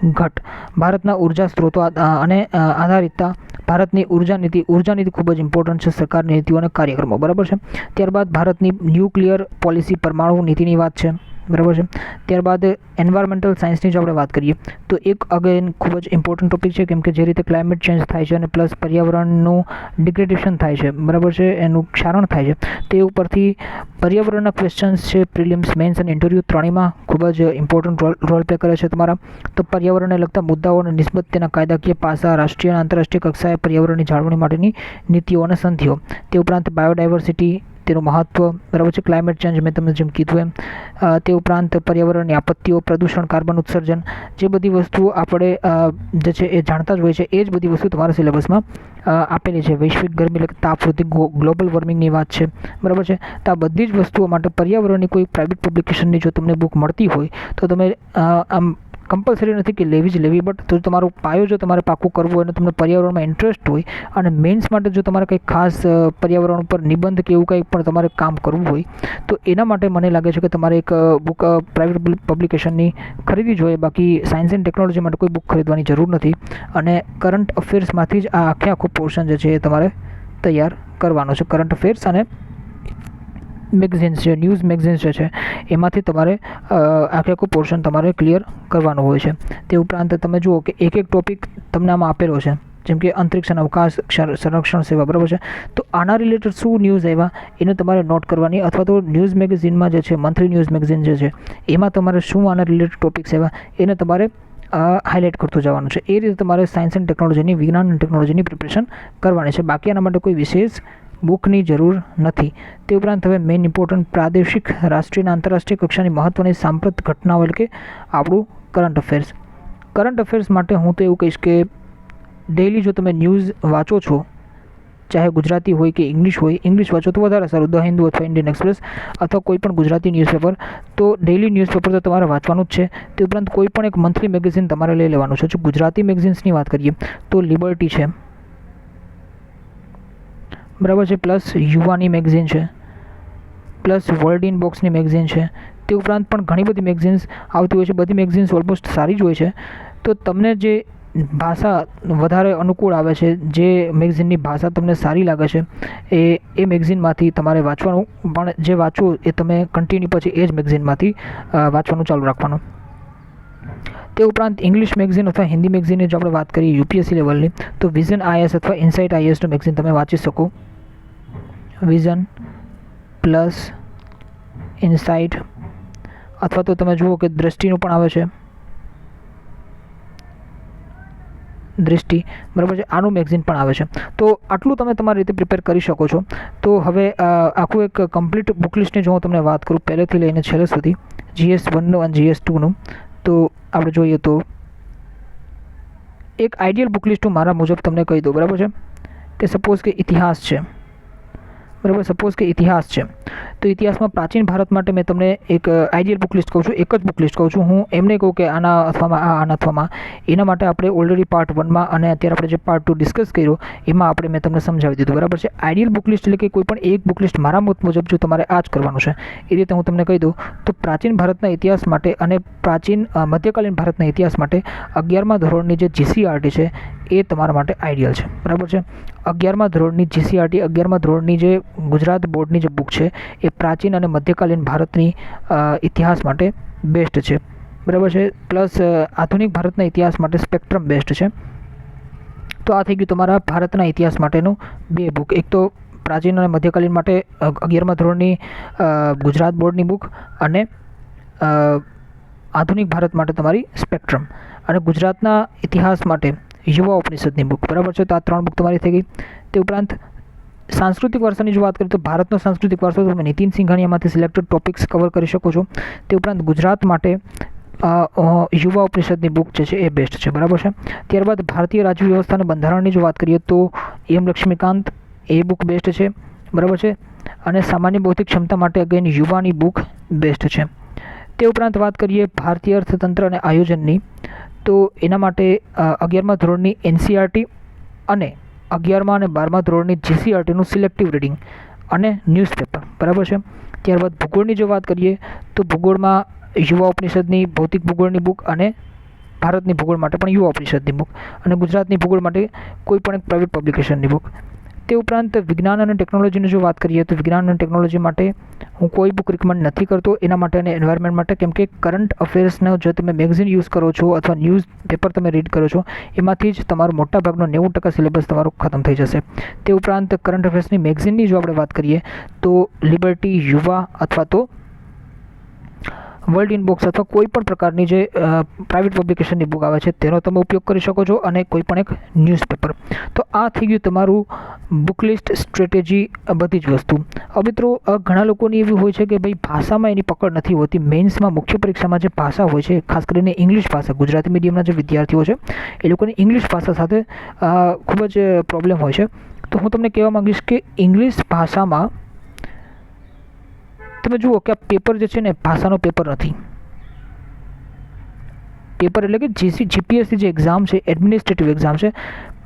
ઘટ, ભારતના ઉર્જા સ્ત્રોતો અને આધારિતતા, ભારતની ઉર્જા નીતિ ખૂબ જ ઇમ્પોર્ટન્ટ છે, સરકારની નીતિઓ અને કાર્યક્રમો, બરાબર છે. ત્યારબાદ ભારતની ન્યુક્લિયર પોલિસી, પરમાણુ નીતિની વાત છે, બરાબર છે. ત્યારબાદ એન્વાયરમેન્ટલ સાયન્સની જો આપણે વાત કરીએ તો એક અગેન ખૂબ જ ઇમ્પોર્ટન્ટ ટોપિક છે, કેમ કે જે રીતે ક્લાઇમેટ ચેન્જ થાય છે અને પ્લસ પર્યાવરણનું ડિગ્રેડેશન થાય છે, બરાબર છે, એનું ક્ષારણ થાય છે, તે ઉપરથી પર્યાવરણના ક્વેશ્ચન્સ છે પ્રિલિમ્સ, મેન્સ અને ઇન્ટરવ્યૂ ત્રણેયમાં ખૂબ જ ઇમ્પોર્ટન્ટ રોલ પ્લે કરે છે તમારા. તો પર્યાવરણને લગતા મુદ્દાઓ અને નિસ્બત તેના કાયદાકીય પાસા, રાષ્ટ્રીય અને આંતરરાષ્ટ્રીય કક્ષાએ પર્યાવરણની જાળવણી માટેની નીતિઓ અને સંધિઓ, તે ઉપરાંત બાયોડાયવર્સિટી, તેનું મહત્વ, બરાબર છે, ક્લાઇમેટ ચેન્જ મેં તમને જેમ કીધું એમ, તે ઉપરાંત પર્યાવરણની આપત્તિઓ, પ્રદૂષણ, કાર્બન ઉત્સર્જન, જે બધી વસ્તુઓ આપણે જે છે એ જાણતા જ હોય છે, એ જ બધી વસ્તુ તમારા સિલેબસમાં આપેલી છે. વૈશ્વિક ગરમી એટલે તાપવૃદ્ધિ, ગ્લોબલ વોર્મિંગની વાત છે, બરાબર છે. તો આ બધી જ વસ્તુઓ માટે પર્યાવરણની કોઈ પ્રાઇવેટ પબ્લિકેશનની જો તમને બુક મળતી હોય તો તમે આમ કમ્પલસરી નથી કે લેવી જ લેવી, બટ તો તમારો પાયો જો તમારે પાકું કરવું હોય અને તમને પર્યાવરણમાં ઇન્ટરેસ્ટ હોય અને મેન્સ માટે જો તમારે કંઈક ખાસ પર્યાવરણ ઉપર નિબંધ કે એવું કંઈક પણ તમારે કામ કરવું હોય તો એના માટે મને લાગે છે કે તમારે એક બુક પ્રાઇવેટ પબ્લિકેશનની ખરીદવી જોઈએ. બાકી સાયન્સ એન્ડ ટેકનોલોજી માટે કોઈ બુક ખરીદવાની જરૂર નથી અને કરંટ અફેર્સમાંથી જ આ આખો પોર્શન જે છે એ તમારે તૈયાર કરવાનો છે. કરંટ અફેર્સ અને મેગઝિન્સ છે, ન્યૂઝ મેગઝિન્સ જે છે એમાંથી તમારે આખો પોર્શન તમારે ક્લિયર કરવાનો હોય છે. તે ઉપરાંત તમે જુઓ કે એક ટોપિક તમને આમાં આપેલો છે, જેમ કે અંતરિક્ષ અને અવકાશ સંરક્ષણ સેવા, બરાબર છે. તો આના રિલેટેડ શું ન્યૂઝ આવ્યા એને તમારે નોટ કરવાની, અથવા તો ન્યૂઝ મેગઝિનમાં જે છે, મંથલી ન્યૂઝ મેગઝિન જે છે એમાં તમારે શું આના રિલેટેડ ટોપિક્સ આવ્યા એને તમારે હાઇલાઇટ કરતું જવાનું છે. એ રીતે તમારે સાયન્સ એન્ડ ટેકનોલોજીની, વિજ્ઞાન અને ટેકનોલોજીની પ્રિપરેશન કરવાની છે. બાકી આના માટે કોઈ વિશેષ બુકની જરૂર નથી. તે ઉપરાંત હવે મેઇન ઇમ્પોર્ટન્ટ પ્રાદેશિક, રાષ્ટ્રીય અને આંતરરાષ્ટ્રીય કક્ષાની મહત્ત્વની સાંપ્રત ઘટનાઓ એટલે કે આપણું કરંટ અફેર્સ. કરંટ અફેર્સ માટે હું તો એવું કહીશ કે ડેઇલી જો તમે ન્યૂઝ વાંચો છો, ચાહે ગુજરાતી હોય કે ઇંગ્લિશ હોય, ઇંગ્લિશ વાંચો તો વધારે સારું, ધ હિન્દુ અથવા ઇન્ડિયન એક્સપ્રેસ અથવા કોઈ પણ ગુજરાતી ન્યૂઝપેપર, તો ડેઇલી ન્યૂઝપેપર તો તમારે વાંચવાનું જ છે. તે ઉપરાંત કોઈ પણ એક મંથલી મેગેઝિન તમારે લઈ લેવાનું છે. જો ગુજરાતી મેગઝિન્સની વાત કરીએ તો લિબર્ટી છે, બરાબર છે, પ્લસ યુવાની મેગઝિન છે, પ્લસ વર્લ્ડ ઇન બોક્સની મેગઝિન છે. તે ઉપરાંત પણ ઘણી બધી મેગઝિન્સ આવતી હોય છે. બધી મેગઝિન્સ ઓલમોસ્ટ સારી જ હોય છે. તો તમને જે ભાષા વધારે અનુકૂળ આવે છે, જે મેગઝિનની ભાષા તમને સારી લાગે છે, એ મેગઝિનમાંથી તમારે વાંચવાનું, પણ જે વાંચવું એ તમે કન્ટિન્યુ પછી એ જ મેગઝિનમાંથી વાંચવાનું ચાલુ રાખવાનું. તે ઉપરાંત ઇંગ્લિશ મેગઝિન અથવા હિન્દી મેગઝિનની જો આપણે વાત કરીએ યુપીએસસી લેવલની, તો વિઝન આઈએસ અથવા ઇનસાઇટ આઈએસનું મેગઝિન તમે વાંચી શકો. વિઝન પ્લસ ઇનસાઇટ, અથવા તો તમે જુઓ કે દ્રષ્ટિનું પણ આવે છે, દૃષ્ટિ, બરાબર છે, આનું મેગઝિન પણ આવે છે. તો આટલું તમે તમારી રીતે પ્રિપેર કરી શકો છો. તો હવે આખું એક કમ્પ્લીટ બુક લિસ્ટની જો હું તમને વાત કરું પહેલેથી લઈને છેલ્લે સુધી, GS 1નું અને GS 2નું, તો આપણે જોઈએ તો એક આઈડિયલ બુક લિસ્ટ હું મારા મુજબ તમને કહી દઉં, બરાબર છે, કે સપોઝ કે ઇતિહાસ છે, બરાબર, સપોઝ કે ઇતિહાસ છે, તો ઇતિહાસમાં પ્રાચીન ભારત માટે મેં તમને એક આઈડિયલ બુક લિસ્ટ કહું છું, એક જ બુક લિસ્ટ કહું છું. હું એમ નહીં કહું કે આના અથવામાં આના અથવામાં, એના માટે આપણે ઓલરેડી પાર્ટ 1માં અને અત્યારે આપણે જે પાર્ટ 2 ડિસ્કસ કર્યો એમાં આપણે મેં તમને સમજાવી દીધું, બરાબર છે. આઈડિયલ બુક લિસ્ટ એટલે કે કોઈ પણ એક બુક લિસ્ટ મારા મત મુજબ જો તમારે આ જ કરવાનું છે, એ રીતે હું તમને કહી દઉં તો પ્રાચીન ભારતના ઇતિહાસ માટે અને પ્રાચીન મધ્યકાલીન ભારતના ઇતિહાસ માટે 11મા ધોરણની જે GCRT છે એ તમારા માટે આઈડિયલ છે, બરાબર છે. 11મા ધોરણની GCRT, 11મા ધોરણની જે ગુજરાત બોર્ડની જે બુક છે એ પ્રાચીન અને મધ્યકાલીન ભારતની ઇતિહાસ માટે બેસ્ટ છે, બરાબર છે. પ્લસ આધુનિક ભારતના ઇતિહાસ માટે સ્પેક્ટ્રમ બેસ્ટ છે. તો આ થઈ ગયું તમારા ભારતના ઇતિહાસ માટેનું બે બુક. એક તો પ્રાચીન અને મધ્યકાલીન માટે 11મા ધોરણની ગુજરાત બોર્ડની બુક અને આધુનિક ભારત માટે તમારી સ્પેક્ટ્રમ, અને ગુજરાતના ઇતિહાસ માટે યુવા ઉપનિષદની બુક, બરાબર છે. તો આ 3 બુક તમારી થઈ ગઈ. તે ઉપરાંત સાંસ્કૃતિક વારસાની જો વાત કરીએ તો ભારતનો સાંસ્કૃતિક વારસો તમે નીતિન સિંઘાનિયામાંથી સિલેક્ટેડ ટોપિક્સ કવર કરી શકો છો. તે ઉપરાંત ગુજરાત માટે યુવા ઉપનિષદની બુક જે છે એ બેસ્ટ છે, બરાબર છે. ત્યારબાદ ભારતીય રાજ્ય વ્યવસ્થા અને બંધારણની જો વાત કરીએ તો એમ લક્ષ્મીકાંત, એ બુક બેસ્ટ છે, બરાબર છે. અને સામાન્ય બૌદ્ધિક ક્ષમતા માટે અગેન યુવાની બુક બેસ્ટ છે. તે ઉપરાંત વાત કરીએ ભારતીય અર્થતંત્ર અને આયોજનની, તો એના માટે 11મા ધોરણની NCERT અને 11મા અને 12મા ધોરણની GCRTનું સિલેક્ટિવ રીડિંગ અને ન્યૂઝપેપર, બરાબર છે. ત્યારબાદ ભૂગોળની જો વાત કરીએ તો ભૂગોળમાં યુવા ઉપનિષદની ભૌતિક ભૂગોળની બુક અને ભારતની ભૂગોળ માટે પણ યુવા ઉપનિષદની બુક, અને ગુજરાતની ભૂગોળ માટે કોઈ પણ એક પ્રાઇવેટ પબ્લિકેશનની બુક. તે ઉપરાંત વિજ્ઞાન અને ટેકનોલોજીની જો વાત કરીએ તો વિજ્ઞાન અને ટેકનોલોજી માટે હું કોઈ બુક રિકમેન્ડ નથી કરતો એના માટે અને એન્વાયરમેન્ટ માટે, કેમ કે કરંટ અફેર્સનો જો તમે મેગઝીન યુઝ કરો છો અથવા ન્યૂઝ પેપર તમે રીડ કરો છો એમાંથી જ તમારો મોટાભાગનો 90% સિલેબસ તમારો ખતમ થઈ જશે. તે ઉપરાંત કરંટ અફેર્સની મેગઝીનની જો આપણે વાત કરીએ તો લિબર્ટી, યુવા અથવા તો વર્લ્ડ ઇનબોક્સ અથવા કોઈ પણ પ્રકારની જે પ્રાઇવેટ પબ્લિકેશનની બુક આવે છે તેનો તમે ઉપયોગ કરી શકો છો, અને કોઈ પણ એક ન્યૂઝપેપર. તો આ થઈ ગયું તમારું બુક લિસ્ટ, સ્ટ્રેટેજી, બધી જ વસ્તુ. હવે મિત્રો ઘણા લોકોની એવી હોય છે કે ભાઈ ભાષામાં એની પકડ નથી હોતી. મેઇન્સમાં મુખ્ય પરીક્ષામાં જે ભાષા હોય છે, ખાસ કરીને ઇંગ્લિશ ભાષા, ગુજરાતી મીડિયમના જે વિદ્યાર્થીઓ છે એ લોકોની ઇંગ્લિશ ભાષા સાથે ખૂબ જ પ્રોબ્લેમ હોય છે. તો હું તમને કહેવા માગીશ કે ઇંગ્લિશ ભાષામાં તમે જુઓ કે આ પેપર જે છે ને ભાષાનો પેપર નથી. પેપર એટલે કે જીપીએસસી જે એક્ઝામ છે, એડમિનિસ્ટ્રેટિવ એક્ઝામ છે,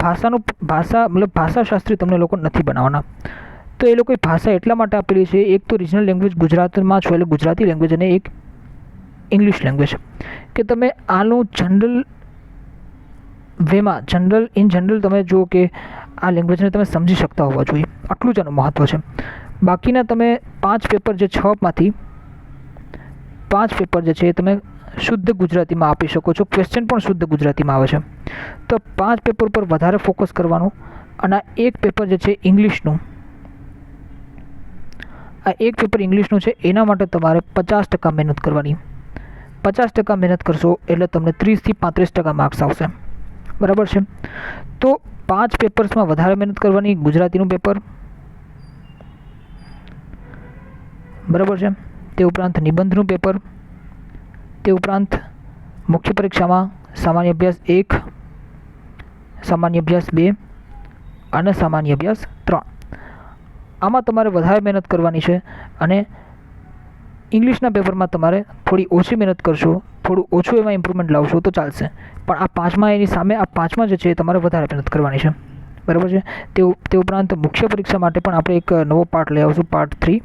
ભાષાશાસ્ત્રી તમને લોકો નથી બનાવવાના. તો એ લોકોએ ભાષા એટલા માટે આપેલી છે, એક તો રિજનલ લેંગ્વેજ ગુજરાતમાં છો એટલે ગુજરાતી લેંગ્વેજ, અને એક ઇંગ્લિશ લેંગ્વેજ, કે તમે આનું જનરલ વેમાં ઇન જનરલ તમે જુઓ કે આ લેંગ્વેજને તમે સમજી શકતા હોવા જોઈએ. આટલું જ આનું મહત્ત્વ છે. બાકીના તમે 5 પેપર જે 6માંથી 5 પેપર જે છે એ તમે શુદ્ધ ગુજરાતીમાં આપી શકો છો. ક્વેશ્ચન પણ શુદ્ધ ગુજરાતીમાં આવે છે. તો 5 પેપર પર વધારે ફોકસ કરવાનું, અને એક પેપર જે છે ઇંગ્લિશનું, આ એક પેપર ઇંગ્લિશનું છે એના માટે તમારે 50% મહેનત કરવાની. 50% મહેનત કરશો એટલે તમને 30 થી 35% માર્ક્સ આવશે. બરાબર છે. તો 5 પેપર્સમાં વધારે મહેનત કરવાની. ગુજરાતીનું પેપર, બરાબર છે. તે ઉપરાંત નિબંધનું પેપર, તે ઉપરાંત મુખ્ય પરીક્ષામાં સામાન્ય અભ્યાસ 1, સામાન્ય અભ્યાસ 2 અને સામાન્ય અભ્યાસ 3. આમાં તમારે વધારે મહેનત કરવાની છે, અને ઇંગ્લિશના પેપરમાં તમારે થોડી ઓછી મહેનત કરશો, થોડું ઓછું એમાં ઇમ્પ્રુવમેન્ટ લાવશો તો ચાલશે. પણ આ 5માં એની સામે આ 5માં જે છે એ તમારે વધારે મહેનત કરવાની છે. બરાબર છે. તે ઉપરાંત મુખ્ય પરીક્ષા માટે પણ આપણે એક નવો પાર્ટ લઈ આવશું, પાર્ટ 3.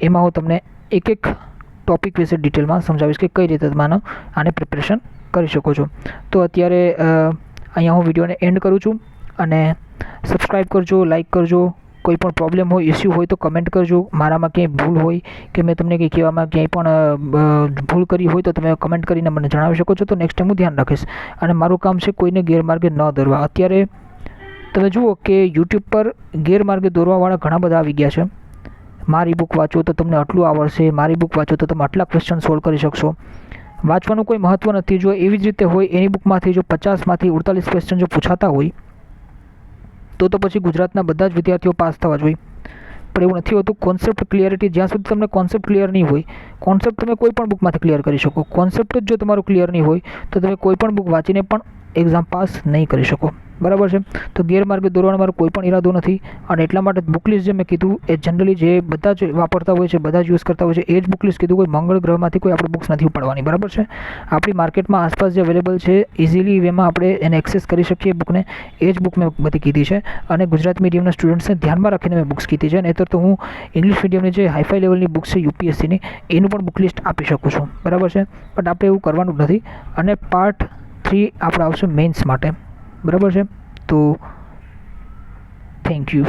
એમાં હું તમને એક ટોપિક વિશે ડિટેલમાં સમજાવીશ કે કઈ રીતે તમે આને પ્રિપેરેશન કરી શકો છો. તો અત્યારે અહીંયા હું વિડીયોને એન્ડ કરું છું, અને સબસ્ક્રાઈબ કરજો, લાઇક કરજો. કોઈ પણ પ્રોબ્લેમ હોય, ઇસ્યુ હોય તો કમેન્ટ કરજો. મારામાં ક્યાંય ભૂલ હોય કે મેં તમને કંઈ કહેવામાં ક્યાંય પણ ભૂલ કરી હોય તો તમે કમેન્ટ કરીને મને જણાવી શકો છો. તો નેક્સ્ટ ટાઈમ હું ધ્યાન રાખીશ. અને મારું કામ છે કોઈને ગેરમાર્ગે ન દોરવા. અત્યારે તમે જુઓ કે યુટ્યુબ પર ગેરમાર્ગે દોરવાવાળા ઘણા બધા આવી ગયા છે. મારી બુક વાંચો તો તમને આટલું આવડશે, મારી બુક વાંચો તો તમે આટલા ક્વેશ્ચન સોલ્વ કરી શકશો. વાંચવાનું કોઈ મહત્ત્વ નથી. જો એવી જ રીતે હોય, એની બુકમાંથી જો 50માંથી 48 ક્વેશ્ચન જો પૂછાતા હોય તો પછી ગુજરાતના બધા જ વિદ્યાર્થીઓ પાસ થવા જોઈએ. પણ એવું નથી હોતું. કોન્સેપ્ટ ક્લિયરિટી, જ્યાં સુધી તમને કોન્સેપ્ટ ક્લિયર નહીં હોય, કોન્સેપ્ટ તમે કોઈ પણ બુકમાંથી ક્લિયર કરી શકો. કોન્સેપ્ટ જ જો તમારું ક્લિયર નહીં હોય તો તમે કોઈ પણ બુક વાંચીને પણ એક્ઝામ પાસ નહીં કરી શકો. બરાબર છે. તો ગેરમાર્ગે દોરવાનો મારો કોઈ પણ ઈરાદો નથી, અને એટલા માટે બુક લિસ્ટ જે મેં કીધું એ જનરલી જે બધા જ વાપરતા હોય છે, બધા જ યુઝ કરતા હોય છે, એ જ બુક લિસ્ટ કીધું. કોઈ મંગળ ગ્રહમાંથી કોઈ આપણે બુક્સ નથી ઉપાડવાની. બરાબર છે. આપણી માર્કેટમાં આસપાસ જે અવેલેબલ છે, ઇઝીલી વેમાં આપણે એને એક્સેસ કરી શકીએ બુકને, એ જ બુક મેં બધી કીધી છે. અને ગુજરાત મીડિયમના સ્ટુડન્ટ્સને ધ્યાનમાં રાખીને મેં બુક્સ કીધી છે. નહીંતર તો હું ઇંગ્લિશ મીડિયમની જે હાઈફાઈ લેવલની બુક્સ છે યુપીએસસીની, એનું પણ બુક લિસ્ટ આપી શકું છું. બરાબર છે. બટ આપણે એવું કરવાનું નથી. અને પાર્ટ 3 આપણે આવશે મેઇન્સ માટે. બરાબર છે. તો થેન્ક યુ.